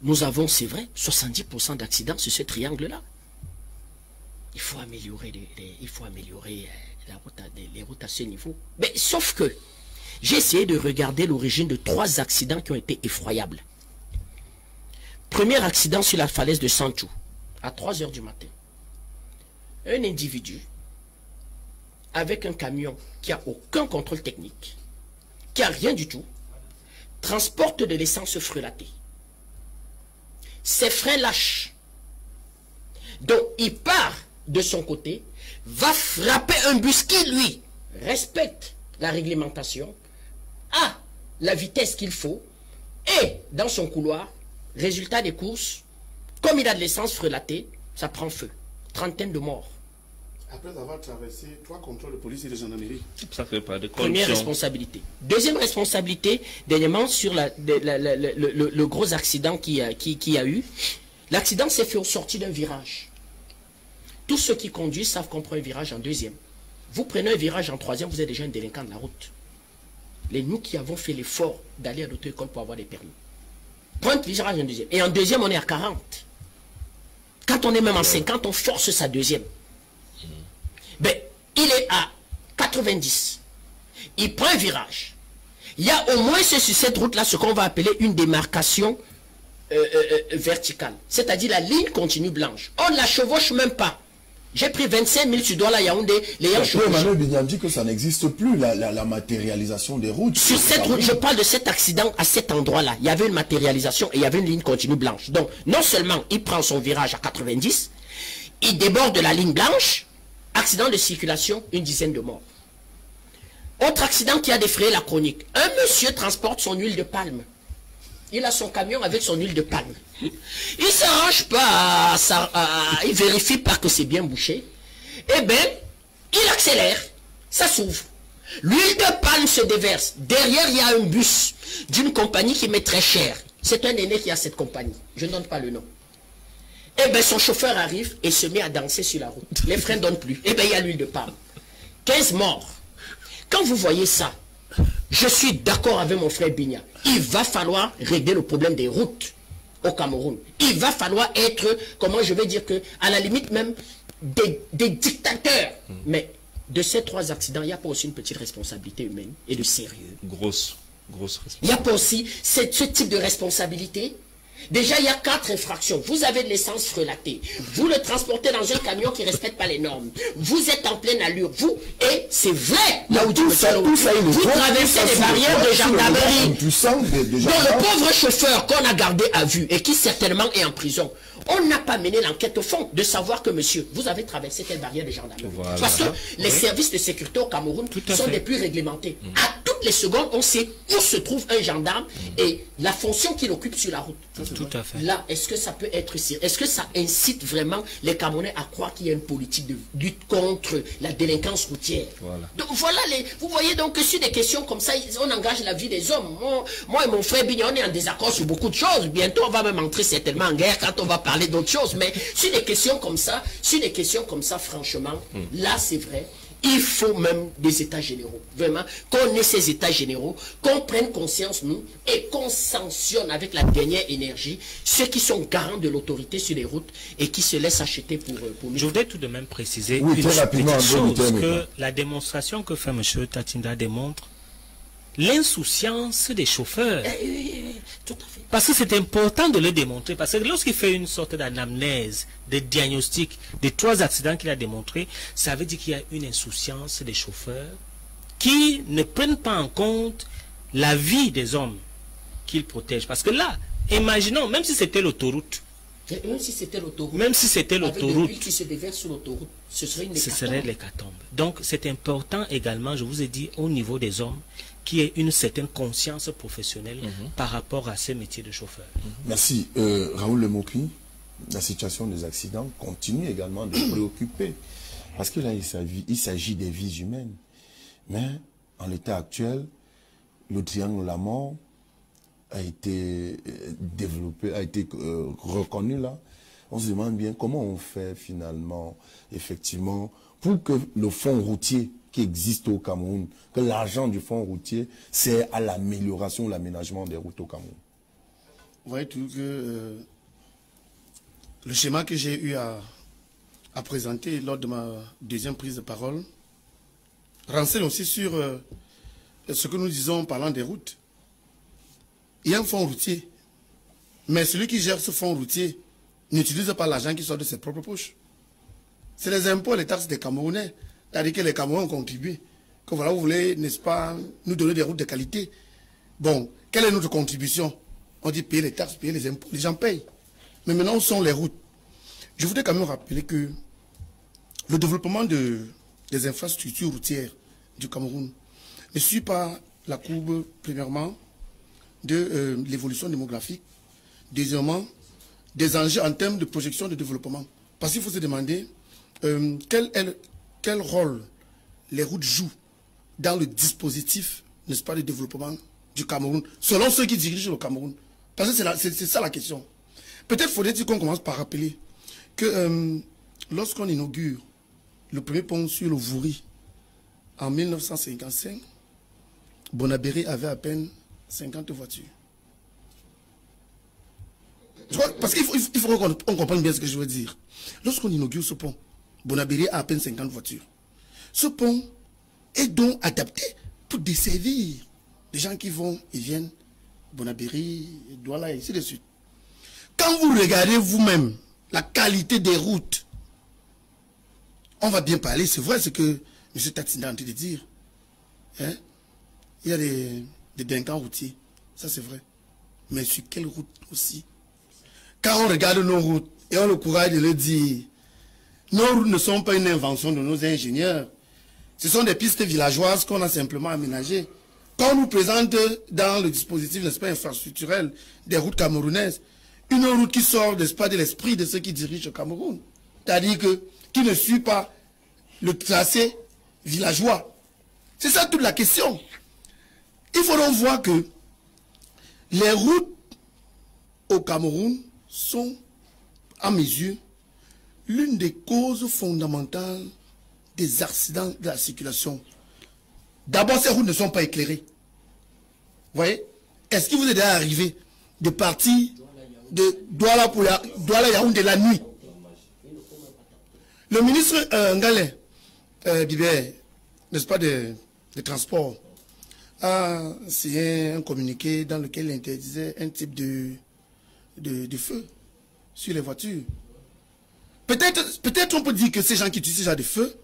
Nous avons, c'est vrai, 70% d'accidents sur ce triangle-là. Il faut améliorer les routes à ce niveau. Mais sauf que j'ai essayé de regarder l'origine de 3 accidents qui ont été effroyables. Premier accident sur la falaise de Sanchou, à 3 h du matin. Un individu, avec un camion qui n'a aucun contrôle technique, qui n'a rien du tout, transporte de l'essence frelatée. Ses freins lâchent. Donc, il part de son côté, va frapper un bus qui, lui, respecte la réglementation, a la vitesse qu'il faut, et dans son couloir, résultat des courses, comme il a de l'essence frelatée, ça prend feu. 30aine de morts. Après avoir traversé 3 contrôles de police et de gendarmerie. Ça fait pas de première responsabilité. Deuxième responsabilité, dernièrement, sur le gros accident qu'il y a eu. L'accident s'est fait au sorti d'un virage. Tous ceux qui conduisent savent qu'on prend un virage en deuxième. Vous prenez un virage en troisième, vous êtes déjà un délinquant de la route. Nous qui avons fait l'effort d'aller à l'auto-école pour avoir des permis. Prendre le virage en deuxième. Et en deuxième, on est à 40. Quand on est même en 50, on force sa deuxième. Ben, il est à 90. Il prend un virage. Il y a au moins sur cette route-là ce qu'on va appeler une démarcation verticale. C'est-à-dire la ligne continue blanche. On ne la chevauche même pas. J'ai pris 25 000 sur Douala Yaoundé. Emmanuel Bignam dit que ça n'existe plus, la matérialisation des routes. Sur cette route, je parle de cet accident à cet endroit-là. Il y avait une matérialisation et il y avait une ligne continue blanche. Donc, non seulement il prend son virage à 90, il déborde de la ligne blanche, accident de circulation, une dizaine de morts. Autre accident qui a défrayé la chronique. Un monsieur transporte son huile de palme. Il a son camion avec son huile de palme. Il ne s'arrange pas, il vérifie pas que c'est bien bouché. Eh bien, il accélère, ça s'ouvre. L'huile de palme se déverse. Derrière, il y a un bus d'une compagnie qui met très cher. C'est un aîné qui a cette compagnie. Je ne donne pas le nom. Eh bien, son chauffeur arrive et se met à danser sur la route. Les freins ne donnent plus. Eh bien, il y a l'huile de palme. 15 morts. Quand vous voyez ça, je suis d'accord avec mon frère Bigna. Il va falloir régler le problème des routes au Cameroun. Il va falloir être, comment je vais dire que, à la limite même, des dictateurs. Mais de ces 3 accidents, il n'y a pas aussi une petite responsabilité humaine et de sérieux. Grosse responsabilité. Il n'y a pas aussi ce type de responsabilité. Déjà, il y a 4 infractions. Vous avez de l'essence frelatée. Vous le transportez dans un camion qui ne respecte pas les normes. Vous êtes en pleine allure. Vous, et c'est vrai, là où vous traversez les barrières de gendarmerie. Donc le pauvre chauffeur qu'on a gardé à vue et qui certainement est en prison, on n'a pas mené l'enquête au fond de savoir que, monsieur, vous avez traversé quelle barrière de gendarmerie. Voilà. Parce que les services de sécurité au Cameroun sont des plus réglementés. À toutes les secondes, on sait où se trouve un gendarme et la fonction qu'il occupe sur la route. Tout à fait. Là, est-ce que ça peut être sérieux? Est-ce que ça incite vraiment les Camerounais à croire qu'il y a une politique de lutte contre la délinquance routière? Voilà. Donc voilà, vous voyez donc que sur des questions comme ça, on engage la vie des hommes. Moi et mon frère Bignon, on est en désaccord sur beaucoup de choses. Bientôt, on va même entrer certainement en guerre quand on va parler d'autres choses. Mais sur des questions comme ça, franchement, là, c'est vrai. Il faut même des états généraux. Vraiment, qu'on ait ces états généraux, qu'on prenne conscience, nous, et qu'on sanctionne avec la dernière énergie ceux qui sont garants de l'autorité sur les routes et qui se laissent acheter pour nous. Je voudrais tout de même préciser une petite chose, que la démonstration que fait M. Tatinda démontre l'insouciance des chauffeurs. Tout à fait. Parce que c'est important de le démontrer. Parce que lorsqu'il fait une sorte d'anamnèse, de diagnostic des 3 accidents qu'il a démontrés, ça veut dire qu'il y a une insouciance des chauffeurs qui ne prennent pas en compte la vie des hommes qu'ils protègent. Parce que là, imaginons, même si c'était l'autoroute, même si c'était l'autoroute, avec qui se déverse sur l'autoroute, ce serait l'hécatombe. Donc c'est important également, je vous ai dit, au niveau des hommes, qui ait une certaine conscience professionnelle par rapport à ce métier de chauffeur. Merci. Raoul Lemoki, la situation des accidents continue également de préoccuper. Parce que là, il s'agit des vies humaines. Mais en l'état actuel, le triangle la mort a été développé, a été reconnu là. On se demande bien comment on fait finalement, effectivement, pour que le fonds routier qui existe au Cameroun, que l'argent du fonds routier sert à l'amélioration, l'aménagement des routes au Cameroun. Vous voyez tout que le schéma que j'ai eu à présenter lors de ma deuxième prise de parole renseigne aussi sur ce que nous disons en parlant des routes. Il y a un fonds routier, mais celui qui gère ce fonds routier n'utilise pas l'argent qui sort de ses propres poches. C'est les impôts et les taxes des Camerounais. C'est-à-dire que les Camerounais ont contribué. Que voilà, vous voulez, n'est-ce pas, nous donner des routes de qualité. Bon, quelle est notre contribution? On dit payer les taxes, payer les impôts, les gens payent. Mais maintenant, où sont les routes? Je voudrais quand même rappeler que le développement des infrastructures routières du Cameroun ne suit pas la courbe, premièrement, de l'évolution démographique, deuxièmement, des enjeux en termes de projection de développement. Parce qu'il faut se demander quel rôle les routes jouent dans le dispositif, n'est-ce pas, de développement du Cameroun, selon ceux qui dirigent le Cameroun. Parce que c'est ça la question. Peut-être faudrait-il qu'on commence par rappeler que lorsqu'on inaugure le premier pont sur le Vouri, en 1955, Bonabéry avait à peine 50 voitures. Parce qu'il faut qu'on comprenne bien ce que je veux dire. Lorsqu'on inaugure ce pont, Bonabéry a à peine 50 voitures. Ce pont est donc adapté pour desservir les gens qui vont et viennent, Bonabéry, Douala et ainsi de suite. Quand vous regardez vous-même la qualité des routes, on va bien parler, c'est vrai ce que M. Tatinda est en train de dire. Hein? Il y a des délinquants routiers, ça c'est vrai. Mais sur quelle route aussi? Quand on regarde nos routes et on a le courage de le dire, nos routes ne sont pas une invention de nos ingénieurs. Ce sont des pistes villageoises qu'on a simplement aménagées. Quand on nous présente dans le dispositif, n'est-ce pas, infrastructurel des routes camerounaises, une route qui sort, n'est-ce pas, de l'esprit de ceux qui dirigent le Cameroun. C'est-à-dire qui ne suit pas le tracé villageois. C'est ça toute la question. Il faut donc voir que les routes au Cameroun sont, à mes yeux, l'une des causes fondamentales des accidents de la circulation. D'abord, ces routes ne sont pas éclairées. Vous voyez? Est-ce qu'il vous est déjà arrivé de partir de Douala Yaoundé la nuit? Le ministre Ngalé Bibé, n'est-ce pas, de transport, a signé un communiqué dans lequel il interdisait un type de feu sur les voitures. Peut-être on peut dire que ces gens qui utilisent ce genre de feu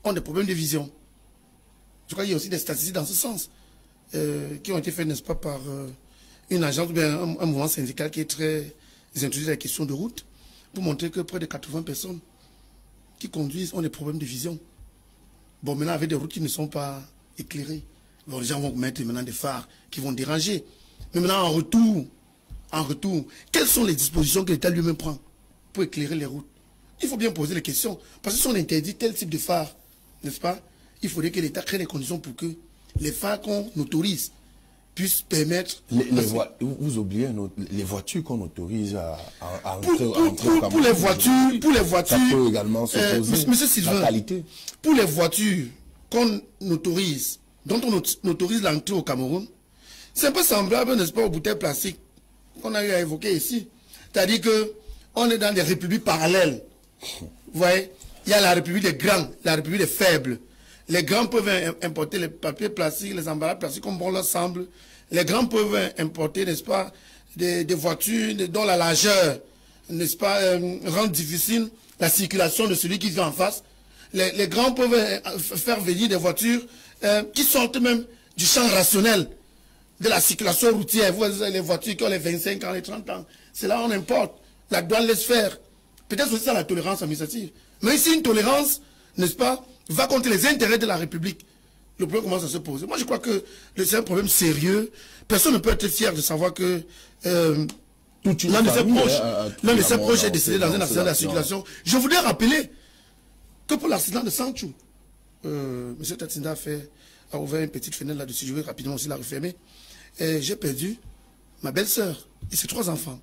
ont des problèmes de vision. Je crois qu'il y a aussi des statistiques dans ce sens qui ont été faites, n'est-ce pas, par une agence ou bien un mouvement syndical qui est très introduit dans la question de route pour montrer que près de 80 personnes qui conduisent ont des problèmes de vision. Bon, maintenant, avec des routes qui ne sont pas éclairées, bon, les gens vont mettre maintenant des phares qui vont déranger. Mais maintenant, en retour, quelles sont les dispositions que l'État lui-même prend pour éclairer les routes? Il faut bien poser les questions. Parce que si on interdit tel type de phare, n'est-ce pas, il faudrait que l'État crée les conditions pour que les phares qu'on autorise puissent permettre... Vous oubliez les voitures qu'on autorise à entrer pour les voitures, ça peut également se poser Monsieur Sylvain, la qualité. Pour les voitures qu'on autorise, dont on autorise l'entrée au Cameroun, c'est un peu semblable, n'est-ce pas, aux bouteilles plastiques qu'on a eu à évoquer ici. C'est-à-dire qu'on est dans des républiques parallèles. Vous voyez, il y a la république des grands, la république des faibles. Les grands peuvent importer les papiers plastiques, les emballages plastiques comme bon leur semble. Les grands peuvent importer, n'est-ce pas, des voitures dont la largeur, n'est-ce pas, rend difficile la circulation de celui qui vient en face. Les grands peuvent faire venir des voitures qui sortent même du champ rationnel de la circulation routière. Vous voyez les voitures qui ont les 25 ans, les 30 ans. C'est là où on importe. La douane laisse faire. Peut-être aussi ça la tolérance administrative. Mais ici, une tolérance, n'est-ce pas, va contre les intérêts de la République. Le problème commence à se poser. Moi, je crois que c'est un problème sérieux. Personne ne peut être fier de savoir que l'un de ses proches est décédé dans un accident de la circulation. Je voudrais rappeler que pour l'accident de Sanchou, M. Tatinda a ouvert une petite fenêtre là-dessus. Je vais rapidement aussi la refermer. J'ai perdu ma belle-sœur et ses 3 enfants.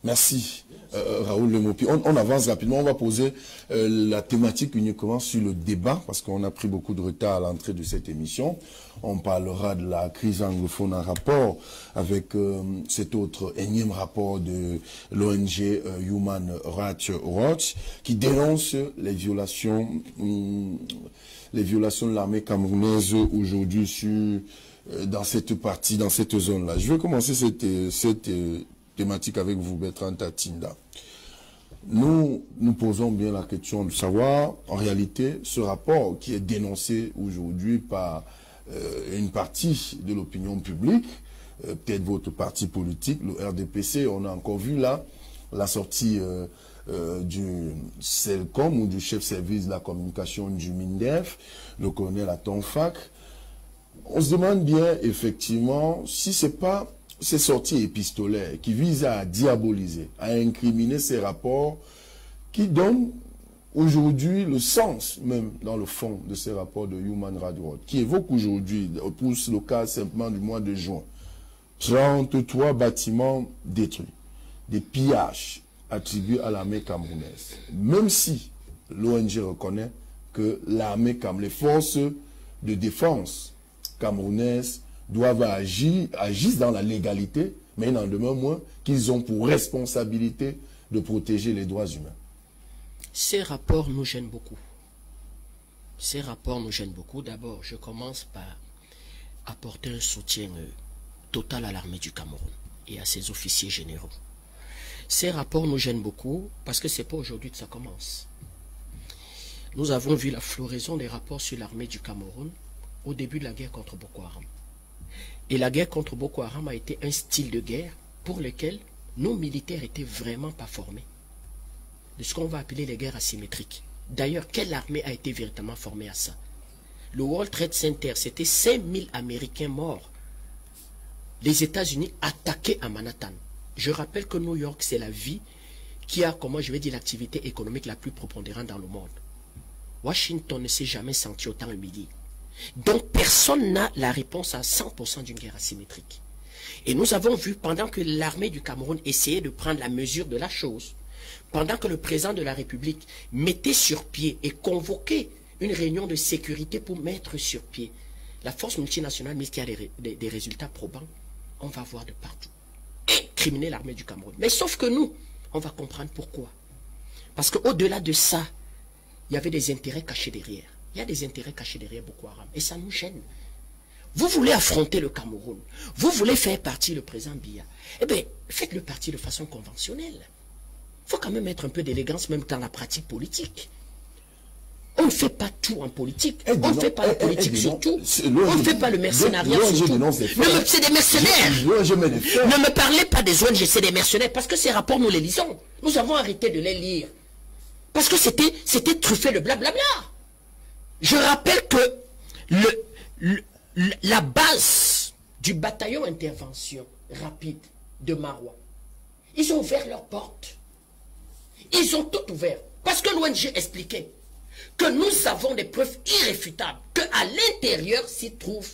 Merci, Raoul Lemopi. On avance rapidement. On va poser la thématique uniquement sur le débat, parce qu'on a pris beaucoup de retard à l'entrée de cette émission. On parlera de la crise anglophone en rapport avec cet autre énième rapport de l'ONG Human Rights Watch, qui dénonce les violations de l'armée camerounaise aujourd'hui dans cette partie, dans cette zone-là. Je vais commencer cette thématique avec vous, Bertrand Tatinda. Nous posons bien la question de savoir, en réalité, ce rapport qui est dénoncé aujourd'hui par une partie de l'opinion publique, peut-être votre parti politique, le RDPC, on a encore vu là la sortie du CELCOM ou du chef service de la communication du MINDEF, le colonel Atonfak. On se demande bien, effectivement, si c'est pas ces sorties épistolaires qui visent à diaboliser, à incriminer ces rapports qui donnent aujourd'hui le sens, même dans le fond de ces rapports de Human Rights Watch, qui évoquent aujourd'hui, pour le cas simplement du mois de juin, 33 bâtiments détruits, des pillages attribués à l'armée camerounaise. Même si l'ONG reconnaît que l'armée, comme les forces de défense camerounaises doivent agir dans la légalité, mais il n'en demeure moins qu'ils ont pour responsabilité de protéger les droits humains. Ces rapports nous gênent beaucoup. Ces rapports nous gênent beaucoup. D'abord, je commence par apporter un soutien total à l'armée du Cameroun et à ses officiers généraux. Ces rapports nous gênent beaucoup parce que ce n'est pas aujourd'hui que ça commence. Nous avons vu la floraison des rapports sur l'armée du Cameroun au début de la guerre contre Boko Haram. Et la guerre contre Boko Haram a été un style de guerre pour lequel nos militaires n'étaient vraiment pas formés. De ce qu'on va appeler les guerres asymétriques. D'ailleurs, quelle armée a été véritablement formée à ça? Le World Trade Center, c'était 5000 Américains morts. Les États-Unis attaqués à Manhattan. Je rappelle que New York, c'est la ville qui a, comment je vais dire, l'activité économique la plus prépondérante dans le monde. Washington ne s'est jamais senti autant humilié. Donc, personne n'a la réponse à 100% d'une guerre asymétrique. Et nous avons vu, pendant que l'armée du Cameroun essayait de prendre la mesure de la chose, pendant que le président de la République mettait sur pied et convoquait une réunion de sécurité pour mettre sur pied la force multinationale, mais qui a des résultats probants, on va voir de partout. Incriminer l'armée du Cameroun. Mais sauf que nous, on va comprendre pourquoi. Parce qu'au-delà de ça, il y avait des intérêts cachés derrière. Il y a des intérêts cachés derrière Boko Haram. Et ça nous gêne. Vous voulez affronter le Cameroun. Vous voulez faire partie le président Biya. Eh bien, faites-le partie de façon conventionnelle. Il faut quand même mettre un peu d'élégance même dans la pratique politique. On ne fait pas tout en politique. On ne fait pas la politique sur tout. On ne fait pas le mercenariat sur tout. C'est des mercenaires. Ne me parlez pas des ONG, c'est des mercenaires. Parce que ces rapports, nous les lisons. Nous avons arrêté de les lire. Parce que c'était truffé le blablabla. Je rappelle que la base du bataillon intervention rapide de Maroua, ils ont ouvert leurs portes. Ils ont tout ouvert. Parce que l'ONG expliquait que nous avons des preuves irréfutables qu'à l'intérieur s'y trouve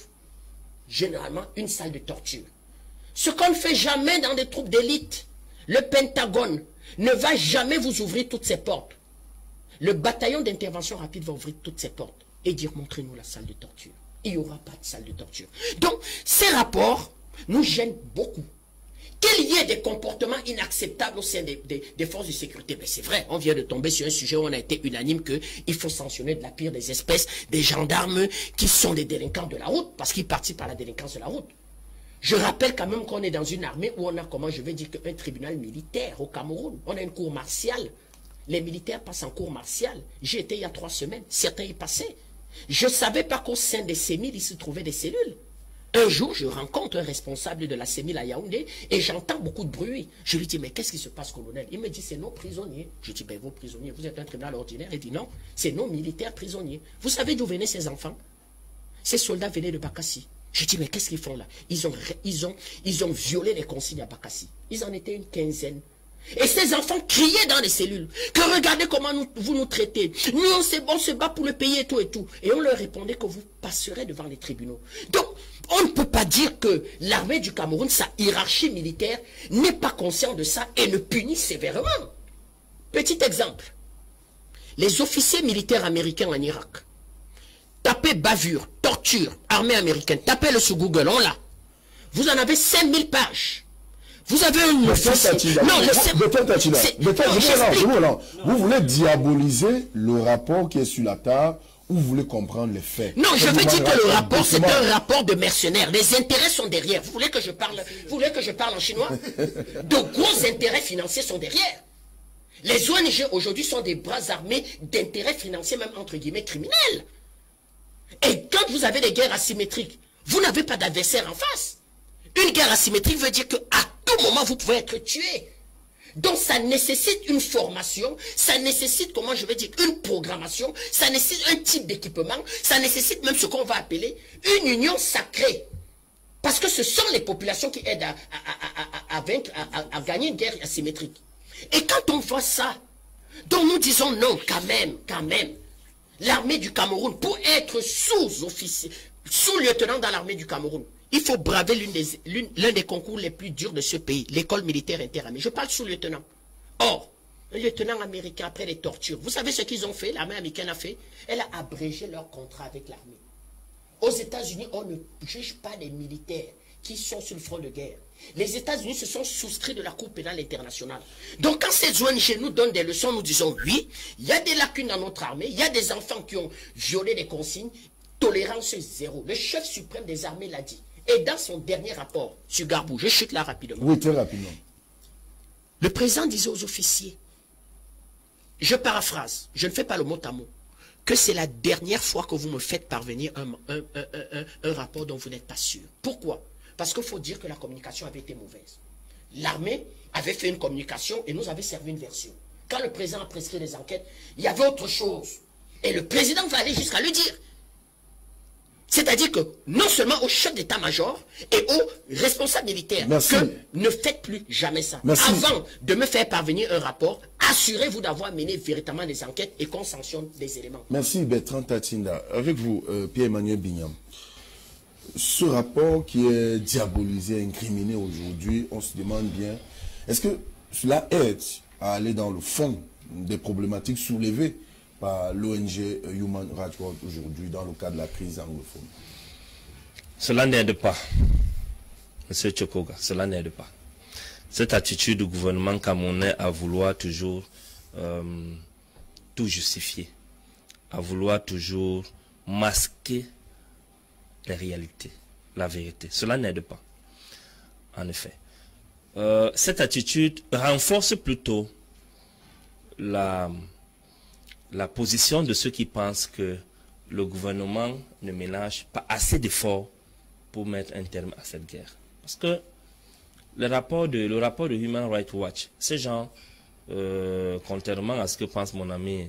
généralement une salle de torture. Ce qu'on ne fait jamais dans des troupes d'élite. Le Pentagone ne va jamais vous ouvrir toutes ses portes. Le bataillon d'intervention rapide va ouvrir toutes ses portes et dire montrez-nous la salle de torture. Il n'y aura pas de salle de torture. Donc, ces rapports nous gênent beaucoup. Qu'il y ait des comportements inacceptables au sein des forces de sécurité, mais c'est vrai, on vient de tomber sur un sujet où on a été unanime qu'il faut sanctionner de la pire des espèces, des gendarmes qui sont des délinquants de la route, parce qu'ils participent à la délinquance de la route. Je rappelle quand même qu'on est dans une armée où on a, comment je vais dire, un tribunal militaire au Cameroun. On a une cour martiale. Les militaires passent en cour martiale. J'y étais il y a 3 semaines, certains y passaient. Je ne savais pas qu'au sein des CEMIL, il se trouvait des cellules. Un jour, je rencontre un responsable de la CEMIL à Yaoundé et j'entends beaucoup de bruit. Je lui dis, mais qu'est-ce qui se passe, colonel? Il me dit, c'est nos prisonniers. Je dis, ben vos prisonniers, vous êtes un tribunal ordinaire? Il dit, non, c'est nos militaires prisonniers. Vous savez d'où venaient ces enfants? Ces soldats venaient de Bakassi. Je dis, mais qu'est-ce qu'ils font là? Ils ont violé les consignes à Bakassi. Ils en étaient une 15aine. Et ces enfants criaient dans les cellules que regardez comment vous nous traitez. Nous, on se bat pour le pays et tout et tout. Et on leur répondait que vous passerez devant les tribunaux. Donc, on ne peut pas dire que l'armée du Cameroun, sa hiérarchie militaire, n'est pas consciente de ça et ne punit sévèrement. Petit exemple. Les officiers militaires américains en Irak. Tapez bavure, torture, armée américaine. Tapez-le sur Google, on l'a. Vous en avez 5000 pages. Vous avez une officier. Vous voulez diaboliser le rapport qui est sur la table ou vous voulez comprendre les faits? Non, je veux dire que le rapport, c'est un rapport de mercenaires. Les intérêts sont derrière. Vous voulez que je parle en chinois? De gros intérêts financiers sont derrière. Les ONG aujourd'hui sont des bras armés d'intérêts financiers, même entre guillemets criminels. Et quand vous avez des guerres asymétriques, vous n'avez pas d'adversaire en face. Une guerre asymétrique veut dire qu'à tout moment, vous pouvez être tué. Donc, ça nécessite une formation, ça nécessite, comment je vais dire, une programmation, ça nécessite un type d'équipement, ça nécessite même ce qu'on va appeler une union sacrée. Parce que ce sont les populations qui aident à gagner une guerre asymétrique. Et quand on voit ça, donc nous disons non, quand même, l'armée du Cameroun, pour être sous-officier, sous-lieutenant dans l'armée du Cameroun, il faut braver l'un des concours les plus durs de ce pays, l'école militaire interarmée. Je parle sous-lieutenant. Or, Un lieutenant américain après les tortures. Vous savez ce qu'ils ont fait, l'armée américaine a fait? Elle a abrégé leur contrat avec l'armée. Aux États-Unis, on ne juge pas les militaires qui sont sur le front de guerre. Les États-Unis se sont souscrits de la Cour pénale internationale. Donc quand ces ONG nous donnent des leçons, nous disons oui, il y a des lacunes dans notre armée, il y a des enfants qui ont violé les consignes, tolérance zéro. Le chef suprême des armées l'a dit. Et dans son dernier rapport sur Gbagbo, je chute là rapidement. Oui, très rapidement. Le président disait aux officiers, je paraphrase, je ne fais pas le mot à mot, que c'est la dernière fois que vous me faites parvenir un rapport dont vous n'êtes pas sûr. Pourquoi? Parce qu'il faut dire que la communication avait été mauvaise. L'armée avait fait une communication et nous avait servi une version. Quand le président a prescrit les enquêtes, il y avait autre chose. Et le président va aller jusqu'à le dire. C'est-à-dire que non seulement au chef d'état-major et aux responsables militaires, que ne faites plus jamais ça. Merci. Avant de me faire parvenir un rapport, assurez-vous d'avoir mené véritablement des enquêtes et qu'on sanctionne des éléments. Merci Bertrand Tatinda. Avec vous, Pierre-Emmanuel Bignam. Ce rapport qui est diabolisé, incriminé aujourd'hui, on se demande bien, est-ce que cela aide à aller dans le fond des problématiques soulevées par l'ONG Human Rights Watch aujourd'hui dans le cadre de la crise anglophone? Cela n'aide pas, M. Tchokoga, cela n'aide pas. Cette attitude du gouvernement camerounais à vouloir toujours tout justifier, à vouloir toujours masquer les réalités, la vérité, cela n'aide pas, en effet. Cette attitude renforce plutôt la position de ceux qui pensent que le gouvernement ne ménage pas assez d'efforts pour mettre un terme à cette guerre. Parce que le rapport de Human Rights Watch, ces gens, contrairement à ce que pense mon ami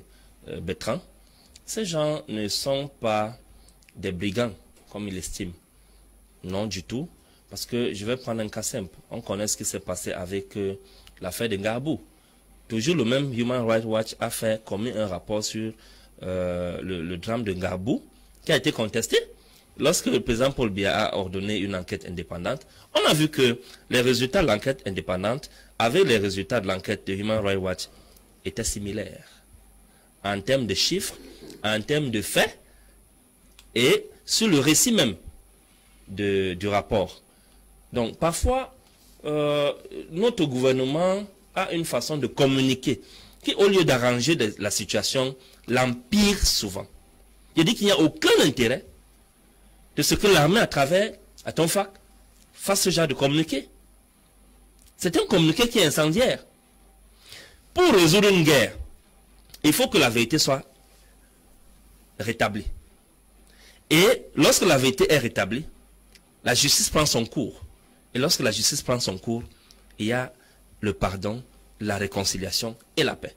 Bertrand, ces gens ne sont pas des brigands, comme il estime. Non du tout. Parce que je vais prendre un cas simple. On connaît ce qui s'est passé avec l'affaire de Gbagbo. Toujours le même Human Rights Watch a commis un rapport sur le drame de Gbagbo, qui a été contesté. Lorsque le président Paul Biya a ordonné une enquête indépendante, on a vu que les résultats de l'enquête indépendante avec les résultats de l'enquête de Human Rights Watch étaient similaires. En termes de chiffres, en termes de faits, et sur le récit même du rapport. Donc parfois, notre gouvernement a une façon de communiquer qui, au lieu d'arranger la situation, l'empire souvent. Je dis qu'il n'y a aucun intérêt de ce que l'armée, à travers Atonfac, fasse ce genre de communiqué. C'est un communiqué qui est incendiaire. Pour résoudre une guerre, il faut que la vérité soit rétablie. Et lorsque la vérité est rétablie, la justice prend son cours. Et lorsque la justice prend son cours, il y a le pardon, la réconciliation et la paix.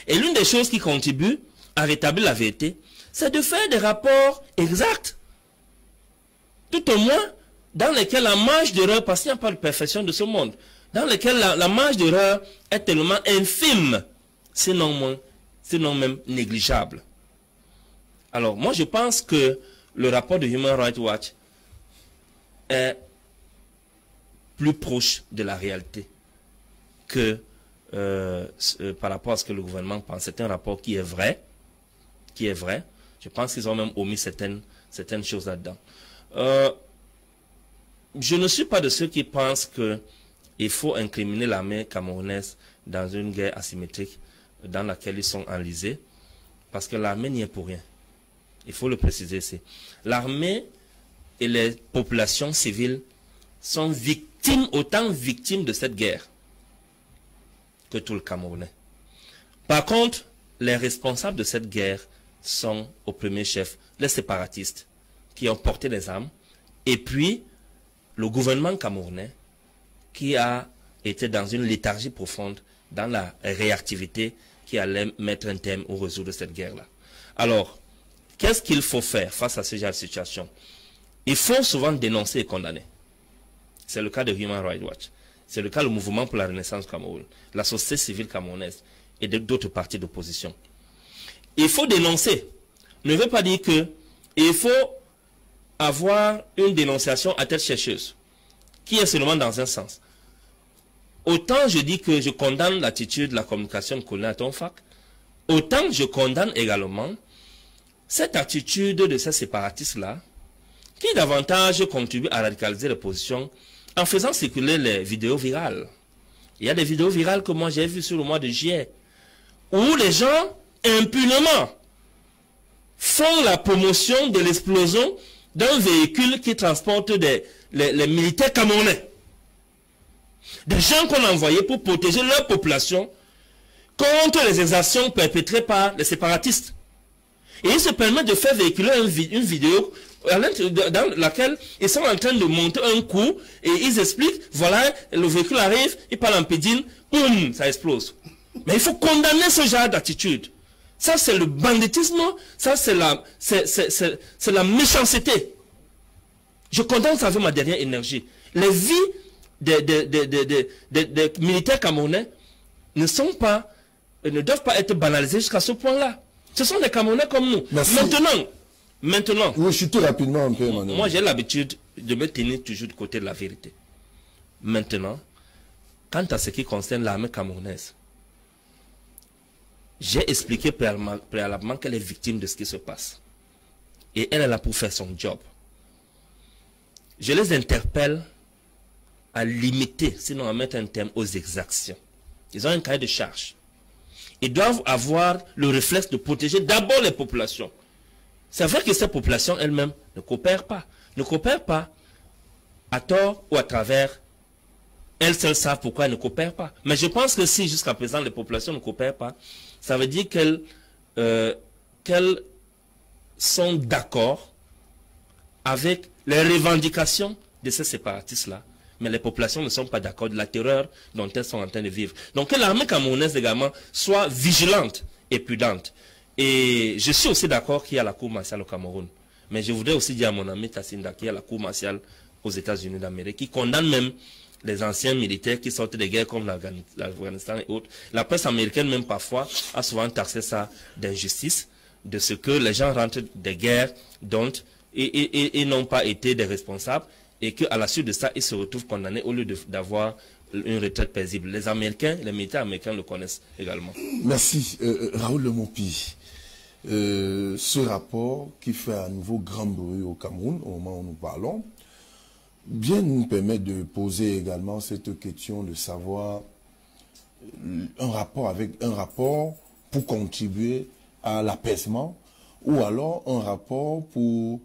Et l'une des choses qui contribue à rétablir la vérité, c'est de faire des rapports exacts. Tout au moins, dans lesquels la marge d'erreur, parce qu'il n'y a pas de perfection de ce monde, dans lesquels la marge d'erreur est tellement infime, sinon même négligeable. Alors, moi, je pense que le rapport de Human Rights Watch est plus proche de la réalité que par rapport à ce que le gouvernement pense. C'est un rapport qui est vrai. Je pense qu'ils ont même omis certaines choses là-dedans. Je ne suis pas de ceux qui pensent qu'il faut incriminer l'armée camerounaise dans une guerre asymétrique dans laquelle ils sont enlisés, parce que l'armée n'y est pour rien. Il faut le préciser ici. L'armée et les populations civiles sont victimes, autant victimes de cette guerre que tout le Camerounais. Par contre, les responsables de cette guerre sont au premier chef les séparatistes qui ont porté les armes, et puis le gouvernement camerounais qui a été dans une léthargie profonde, dans la réactivité qui allait mettre un terme ou résoudre cette guerre-là. Alors, qu'est-ce qu'il faut faire face à ce genre de situation? Il faut souvent dénoncer et condamner. C'est le cas de Human Rights Watch. C'est le cas du mouvement pour la Renaissance Cameroun, la société civile camerounaise et d'autres partis d'opposition. Il faut dénoncer. Ne veut pas dire qu'il faut avoir une dénonciation à tête chercheuse, qui est seulement dans un sens. autant je dis que je condamne l'attitude de la communication de Colonel Tonfak, autant je condamne également cette attitude de ces séparatistes-là, qui davantage contribue à radicaliser les positions en faisant circuler les vidéos virales. Il y a des vidéos virales que moi j'ai vues sur le mois de juillet, où les gens, impunément, font la promotion de l'explosion d'un véhicule qui transporte les militaires camerounais. Des gens qu'on a envoyés pour protéger leur population contre les exactions perpétrées par les séparatistes. Et ils se permettent de faire véhiculer une vidéo dans laquelle ils sont en train de monter un coup et ils expliquent, voilà, le véhicule arrive, il parle en pédine, boum, ça explose. Mais il faut condamner ce genre d'attitude. Ça, c'est le banditisme, ça, c'est la méchanceté. Je condamne ça avec ma dernière énergie. Les vies des militaires camerounais ne doivent pas être banalisées jusqu'à ce point-là. Ce sont des Camerounais comme nous. Merci. Maintenant. Oui, je suis tout rapidement un peu, Emmanuel. Moi, j'ai l'habitude de me tenir toujours du côté de la vérité. Maintenant, quant à ce qui concerne l'armée camerounaise, j'ai expliqué préalablement qu'elle est victime de ce qui se passe. Et elle est là pour faire son job. Je les interpelle à limiter, sinon à mettre un terme aux exactions. Ils ont un cahier de charge. Ils doivent avoir le réflexe de protéger d'abord les populations. C'est vrai que ces populations elles-mêmes ne coopèrent pas. Ne coopèrent pas à tort ou à travers. Elles seules savent pourquoi elles ne coopèrent pas. Mais je pense que si jusqu'à présent les populations ne coopèrent pas, ça veut dire qu'elles sont d'accord avec les revendications de ces séparatistes-là. Mais les populations ne sont pas d'accord de la terreur dont elles sont en train de vivre. Donc que l'armée camerounaise également soit vigilante et prudente. Et je suis aussi d'accord qu'il y a la cour martiale au Cameroun. Mais je voudrais aussi dire à mon ami Tassinda qu'il y a la cour martiale aux États-Unis d'Amérique qui condamne même les anciens militaires qui sortent des guerres comme l'Afghanistan et autres. La presse américaine même parfois a souvent taxé ça d'injustice, de ce que les gens rentrent des guerres dont ils n'ont pas été des responsables et qu'à la suite de ça, ils se retrouvent condamnés au lieu d'avoir une retraite paisible. Les Américains, les militaires américains le connaissent également. Merci. Raoul Lemopi, ce rapport qui fait à nouveau grand bruit au Cameroun, au moment où nous parlons, bien nous permet de poser également cette question de savoir un rapport pour contribuer à l'apaisement ou alors un rapport pour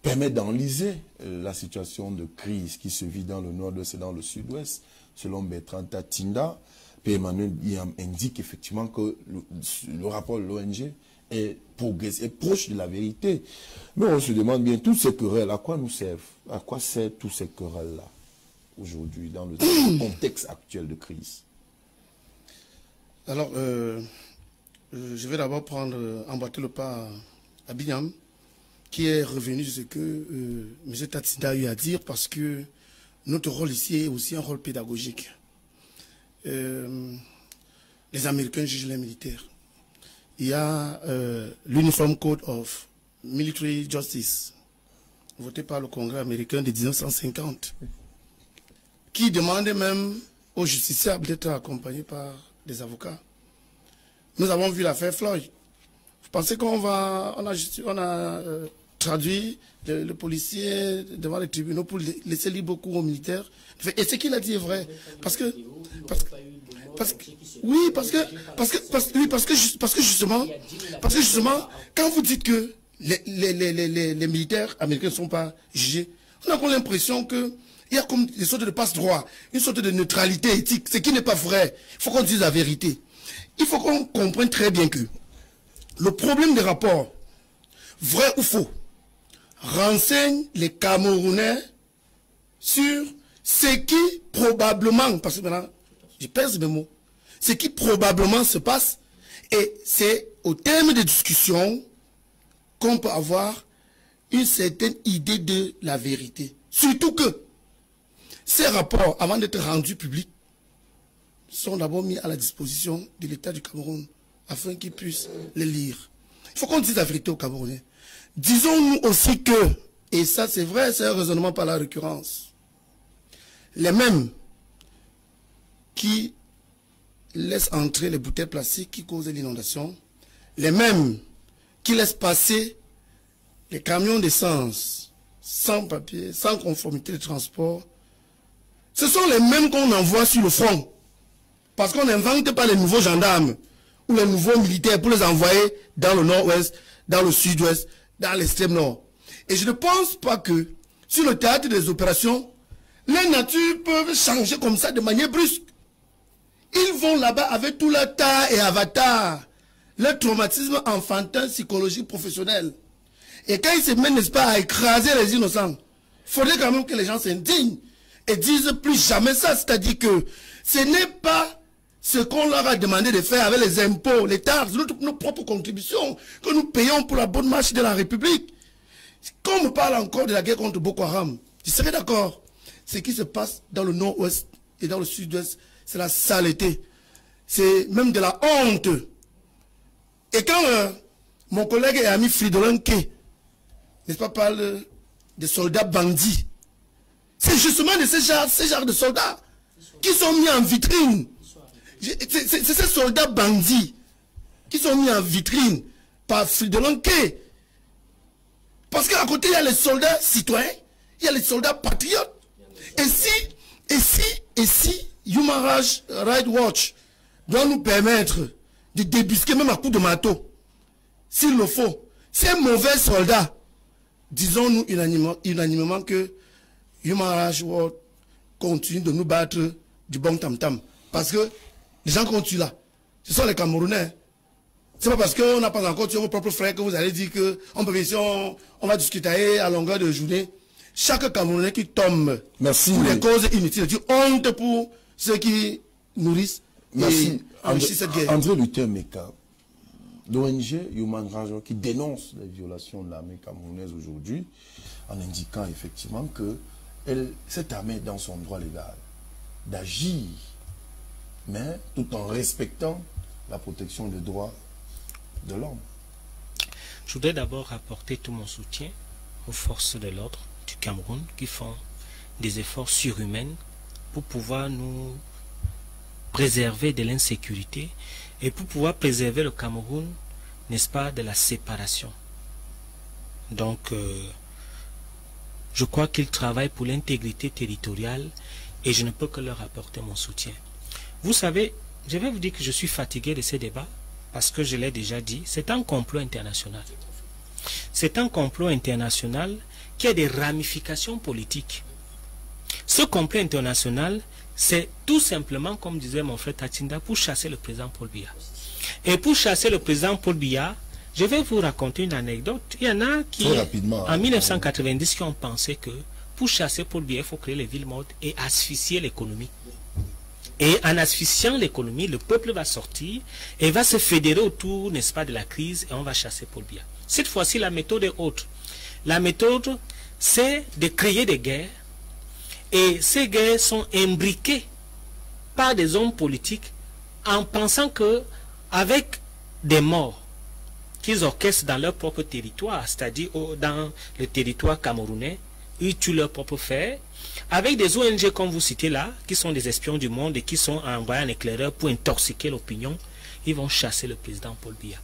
permettre d'enliser la situation de crise qui se vit dans le nord-ouest et dans le sud-ouest. Selon Bertrand Tatinda, P. Emmanuel indique effectivement que le rapport de l'ONG est proche de la vérité. Mais on se demande bien, toutes ces querelles, à quoi nous servent? À quoi servent toutes ces querelles-là aujourd'hui dans le contexte actuel de crise? Alors, je vais d'abord emboîter le pas à Binyam, qui est revenu de ce que M. Tatinda a eu à dire, parce que notre rôle ici est aussi un rôle pédagogique. Les Américains jugent les militaires. Il y a l'Uniform Code of Military Justice, voté par le Congrès américain de 1950, qui demandait même aux justiciables d'être accompagnés par des avocats. Nous avons vu l'affaire Floyd. Vous pensez qu'on a traduit le policier devant les tribunaux pour laisser libre beaucoup aux militaires? Et ce qu'il a dit est vrai. Parce que justement, quand vous dites que les militaires américains ne sont pas jugés, on a comme l'impression qu'il y a comme une sorte de passe-droit, une sorte de neutralité éthique, ce qui n'est pas vrai. Il faut qu'on dise la vérité. Il faut qu'on comprenne très bien que le problème des rapports, vrai ou faux, renseigne les Camerounais sur ce qui probablement, parce que maintenant, je pèse mes mots, ce qui probablement se passe, et c'est au terme des discussions qu'on peut avoir une certaine idée de la vérité. Surtout que ces rapports, avant d'être rendus publics, sont d'abord mis à la disposition de l'État du Cameroun, afin qu'ils puissent les lire. Il faut qu'on dise la vérité aux Camerounais. Disons-nous aussi que, et ça c'est vrai, c'est un raisonnement par la récurrence, les mêmes qui laissent entrer les bouteilles plastiques qui causent l'inondation, les mêmes qui laissent passer les camions d'essence sans papier, sans conformité de transport, ce sont les mêmes qu'on envoie sur le front. Parce qu'on n'invente pas les nouveaux gendarmes ou les nouveaux militaires pour les envoyer dans le nord-ouest, dans le sud-ouest, dans l'extrême nord. Et je ne pense pas que sur le théâtre des opérations, les natures peuvent changer comme ça de manière brusque. Ils vont là-bas avec tout leur tas et avatar, leur traumatisme enfantin, psychologique, professionnel. Et quand ils se mettent, n'est-ce pas, à écraser les innocents, il faudrait quand même que les gens s'indignent et disent plus jamais ça. C'est-à-dire que ce n'est pas ce qu'on leur a demandé de faire avec les impôts, les taxes, nos propres contributions que nous payons pour la bonne marche de la République. Quand on me parle encore de la guerre contre Boko Haram, je serais d'accord. Ce qui se passe dans le nord-ouest et dans le sud-ouest, c'est la saleté. C'est même de la honte. Et quand mon collègue et ami Fridolin Kay, n'est-ce pas, parle des soldats bandits, c'est justement de ces genres de soldats qui sont mis en vitrine. C'est ces soldats bandits qui sont mis en vitrine par Fridolin Kay. Parce qu'à côté, il y a les soldats citoyens, il y a les soldats patriotes. Et si Human Rights Watch doit nous permettre de débusquer même à coups de marteau, s'il le faut, ces mauvais soldats, disons-nous unanimement que Human Rights Watch continue de nous battre du bon tam-tam. Parce que les gens qu'on tue là, ce sont les Camerounais. C'est pas parce qu'on n'a pas encore tué vos propres frères que vous allez dire qu'on peut venir, on va discuter à longueur de journée. Chaque Camerounais qui tombe pour des causes inutiles, c'est honte pour ceux qui nourrissent et enrichissent cette guerre. André Luther Meka, l'ONG Human Rights Watch, qui dénonce les violations de l'armée camerounaise aujourd'hui, en indiquant effectivement que cette armée est dans son droit légal d'agir, mais tout en respectant la protection des droits de l'homme. Je voudrais d'abord apporter tout mon soutien aux forces de l'ordre du Cameroun qui font des efforts surhumains pour pouvoir nous préserver de l'insécurité et pour pouvoir préserver le Cameroun, n'est-ce pas, de la séparation. Donc, je crois qu'ils travaillent pour l'intégrité territoriale et je ne peux que leur apporter mon soutien. Vous savez, je vais vous dire que je suis fatigué de ces débats parce que je l'ai déjà dit, c'est un complot international. C'est un complot international qui a des ramifications politiques. Ce complot international, c'est tout simplement, comme disait mon frère Tatinda, pour chasser le président Paul Biya. Et pour chasser le président Paul Biya, je vais vous raconter une anecdote. Il y en a qui, en 1990, qui ont pensé que pour chasser Paul Biya, il faut créer les villes mortes et asphyxier l'économie. Et en asphyxiant l'économie, le peuple va sortir et va se fédérer autour, n'est-ce pas, de la crise et on va chasser Paul Biya. Cette fois-ci, la méthode est autre. La méthode, c'est de créer des guerres et ces guerres sont imbriquées par des hommes politiques en pensant que avec des morts qu'ils orchestrent dans leur propre territoire, c'est-à-dire dans le territoire camerounais, ils tuent leurs propres frères, avec des ONG comme vous citez là, qui sont des espions du monde et qui sont envoyés en éclaireur pour intoxiquer l'opinion, ils vont chasser le président Paul Biya.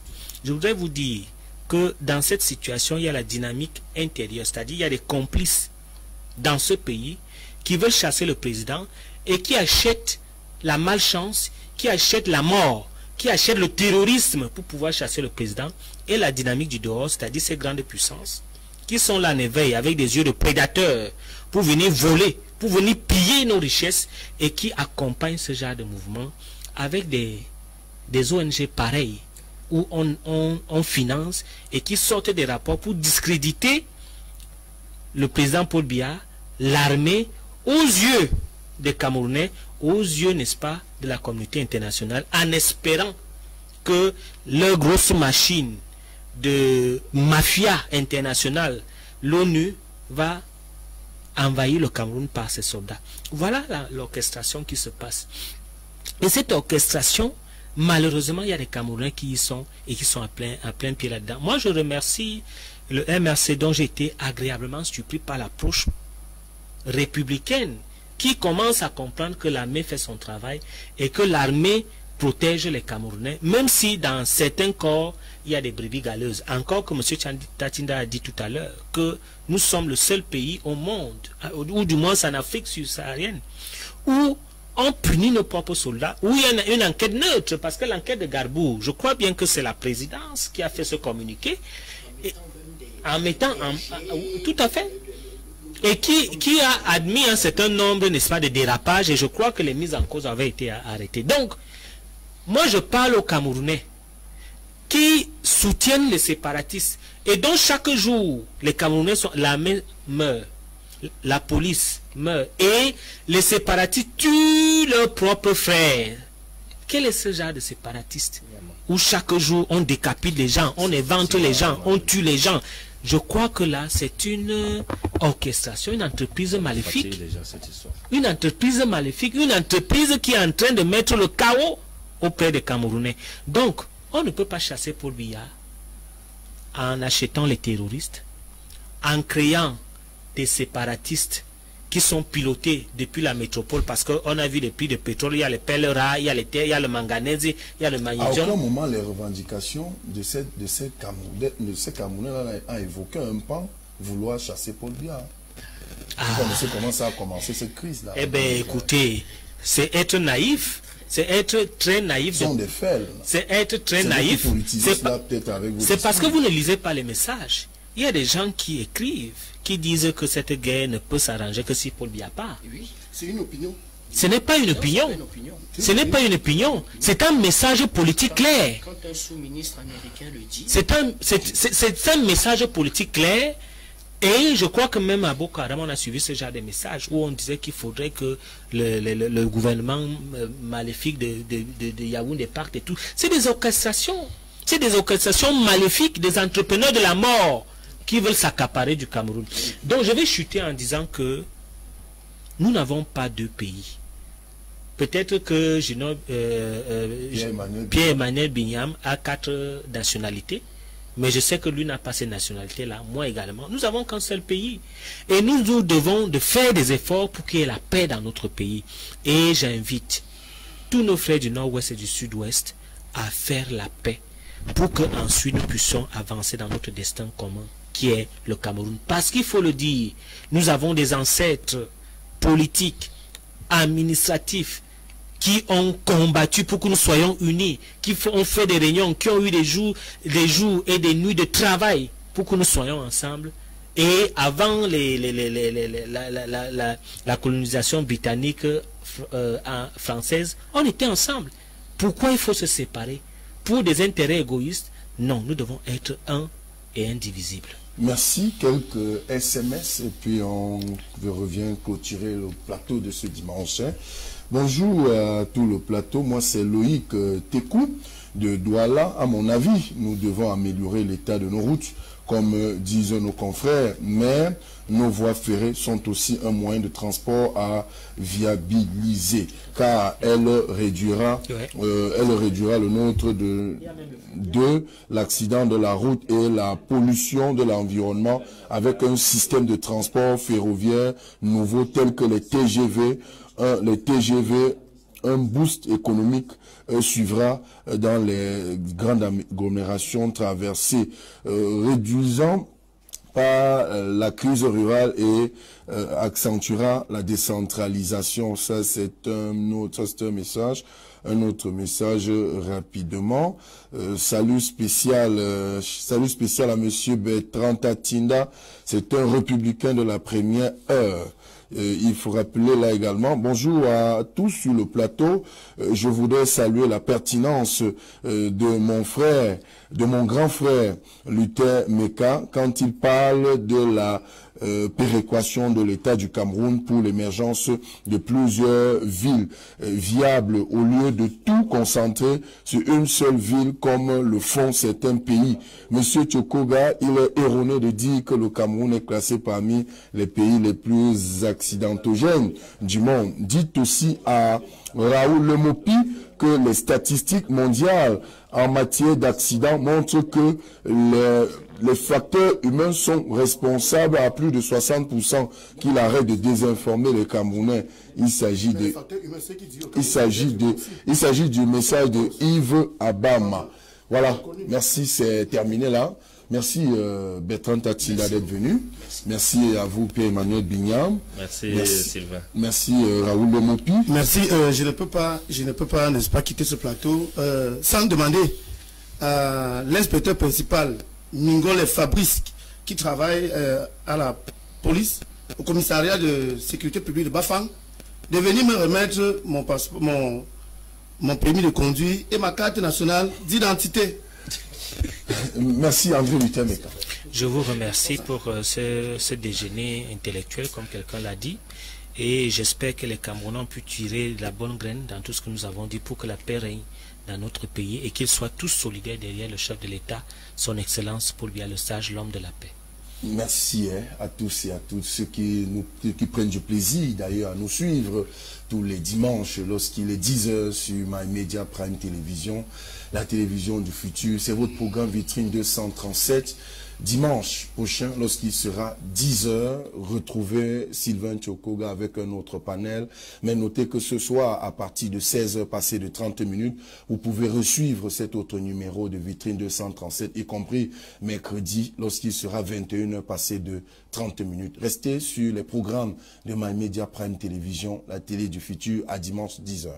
Je voudrais vous dire que dans cette situation, il y a la dynamique intérieure, c'est-à-dire il y a des complices dans ce pays qui veulent chasser le président et qui achètent la malchance, qui achètent la mort, qui achètent le terrorisme pour pouvoir chasser le président, et la dynamique du dehors, c'est-à-dire ces grandes puissances qui sont là en éveil avec des yeux de prédateurs pour venir voler, pour venir piller nos richesses et qui accompagnent ce genre de mouvement avec des ONG pareilles où on finance et qui sortent des rapports pour discréditer le président Paul Biya, l'armée, aux yeux des Camerounais, aux yeux, n'est-ce pas, de la communauté internationale, en espérant que leur grosse machine de mafia internationale, l'ONU, va envahir le Cameroun par ses soldats. Voilà l'orchestration qui se passe. Et cette orchestration, malheureusement, il y a des Camerounais qui y sont et qui sont à plein pied là-dedans. Moi, je remercie le MRC dont j'ai été agréablement surpris par l'approche républicaine qui commencent à comprendre que l'armée fait son travail et que l'armée protège les Camerounais, même si dans certains corps, il y a des brebis galeuses. Encore que M. Tatinda a dit tout à l'heure, que nous sommes le seul pays au monde, ou du moins en Afrique subsaharienne, où on punit nos propres soldats, où il y a une enquête neutre, parce que l'enquête de Garbou, je crois bien que c'est la présidence qui a fait ce communiqué, en mettant tout à fait, et qui a admis un certain nombre, n'est-ce pas, de dérapages, et je crois que les mises en cause avaient été arrêtées. Donc, moi je parle aux Camerounais qui soutiennent les séparatistes, et dont chaque jour, les Camerounais sont, l'armée meurt, la police meurt, et les séparatistes tuent leurs propres frères. Quel est ce genre de séparatiste où chaque jour on décapite les gens, on évente les gens, on tue les gens? Je crois que là, c'est une orchestration, une entreprise maléfique. Une entreprise maléfique, une entreprise qui est en train de mettre le chaos auprès des Camerounais. Donc, on ne peut pas chasser Paul Biya en achetant les terroristes, en créant des séparatistes qui sont pilotés depuis la métropole, parce qu'on a vu les prix de pétrole, il y a les pèlerins, il y a les terres, il y a le manganèse, il y a le magnésium. À aucun moment, les revendications de ces Camerounais a évoqué un pan vouloir chasser Paul Biya. On sait comment ça a commencé cette crise-là. Eh bien, écoutez, c'est être naïf. C'est être très naïf. Ce sont des faits. C'est être très naïf. C'est parce que vous ne lisez pas les messages. Il y a des gens qui écrivent, qui disent que cette guerre ne peut s'arranger que si Paul Biya part. Oui, c'est une opinion. Ce n'est pas une opinion. Ce n'est pas une opinion. C'est un message politique clair. Quand un sous-ministre américain le dit... C'est un message politique clair. Et je crois que même à Boko Haram, on a suivi ce genre de message où on disait qu'il faudrait que le gouvernement maléfique de Yaoundé parte et tout. C'est des orchestrations. C'est des orchestrations maléfiques des entrepreneurs de la mort qui veulent s'accaparer du Cameroun. Donc je vais chuter en disant que nous n'avons pas deux pays. Peut-être que Pierre-Emmanuel Bignam a 4 nationalités. Mais je sais que lui n'a pas ces nationalités-là, moi également. Nous n'avons qu'un seul pays. Et nous devons de faire des efforts pour qu'il y ait la paix dans notre pays. Et j'invite tous nos frères du Nord-Ouest et du Sud-Ouest à faire la paix pour qu'ensuite nous puissions avancer dans notre destin commun, qui est le Cameroun. Parce qu'il faut le dire, nous avons des ancêtres politiques, administratifs, qui ont combattu pour que nous soyons unis, qui ont fait des réunions, qui ont eu des jours et des nuits de travail pour que nous soyons ensemble. Et avant la colonisation britannique française, on était ensemble. Pourquoi il faut se séparer? Pour des intérêts égoïstes? Non, nous devons être un et indivisibles. Merci. Quelques SMS et puis on revient clôturer le plateau de ce dimanche. Bonjour à tout le plateau, moi c'est Loïc Tekou de Douala. À mon avis, nous devons améliorer l'état de nos routes, comme disent nos confrères, mais nos voies ferrées sont aussi un moyen de transport à viabiliser, car elle réduira le nôtre de l'accident de la route et la pollution de l'environnement avec un système de transport ferroviaire nouveau tel que les TGV, un boost économique suivra dans les grandes agglomérations traversées, réduisant par la crise rurale et accentuera la décentralisation. Ça, c'est un autre message. Un autre message rapidement. Salut spécial à Monsieur Bertrand Tatinda. C'est un républicain de la première heure. Il faut rappeler là également, bonjour à tous sur le plateau, je voudrais saluer la pertinence de mon grand frère Luther Meka quand il parle de la péréquation de l'État du Cameroun pour l'émergence de plusieurs villes viables au lieu de tout concentrer sur une seule ville comme le font certains pays. Monsieur Tchokoga, il est erroné de dire que le Cameroun est classé parmi les pays les plus accidentogènes du monde. Dites aussi à Raoul Lemopi que les statistiques mondiales en matière d'accidents montrent que les facteurs humains sont responsables à plus de 60% qu'il arrête de désinformer les Camerounais. Il s'agit du message de Yves Abama. Voilà, merci, c'est terminé là. Merci Bertrand Tatsila d'être venu. Merci à vous Pierre-Emmanuel Bignam. Merci Sylvain. Merci Raoul Lemopi. Merci, je ne peux pas, n'est-ce pas, quitter ce plateau sans demander à l'inspecteur principal Mingole Fabrice qui travaille à la police, au commissariat de sécurité publique de Bafang, de venir me remettre mon permis de conduire et ma carte nationale d'identité. Merci André Lutemeka. Je vous remercie pour ce déjeuner intellectuel, comme quelqu'un l'a dit. Et j'espère que les Camerounais ont pu tirer la bonne graine dans tout ce que nous avons dit pour que la paix règne dans notre pays et qu'ils soient tous solidaires derrière le chef de l'État, son Excellence Paul Biya le Sage, l'homme de la paix. Merci à tous et à toutes ceux qui prennent du plaisir d'ailleurs à nous suivre tous les dimanches lorsqu'il est 10h sur My Media Prime Télévision, la télévision du futur. C'est votre programme Vitrine 237. Dimanche prochain, lorsqu'il sera 10h, retrouvez Sylvain Tchokoga avec un autre panel. Mais notez que ce soir, à partir de 16h passé de 30 minutes, vous pouvez resuivre cet autre numéro de Vitrine 237, y compris mercredi, lorsqu'il sera 21h passé de 30 minutes. Restez sur les programmes de My Media Prime Télévision, la télé du futur, à dimanche 10h.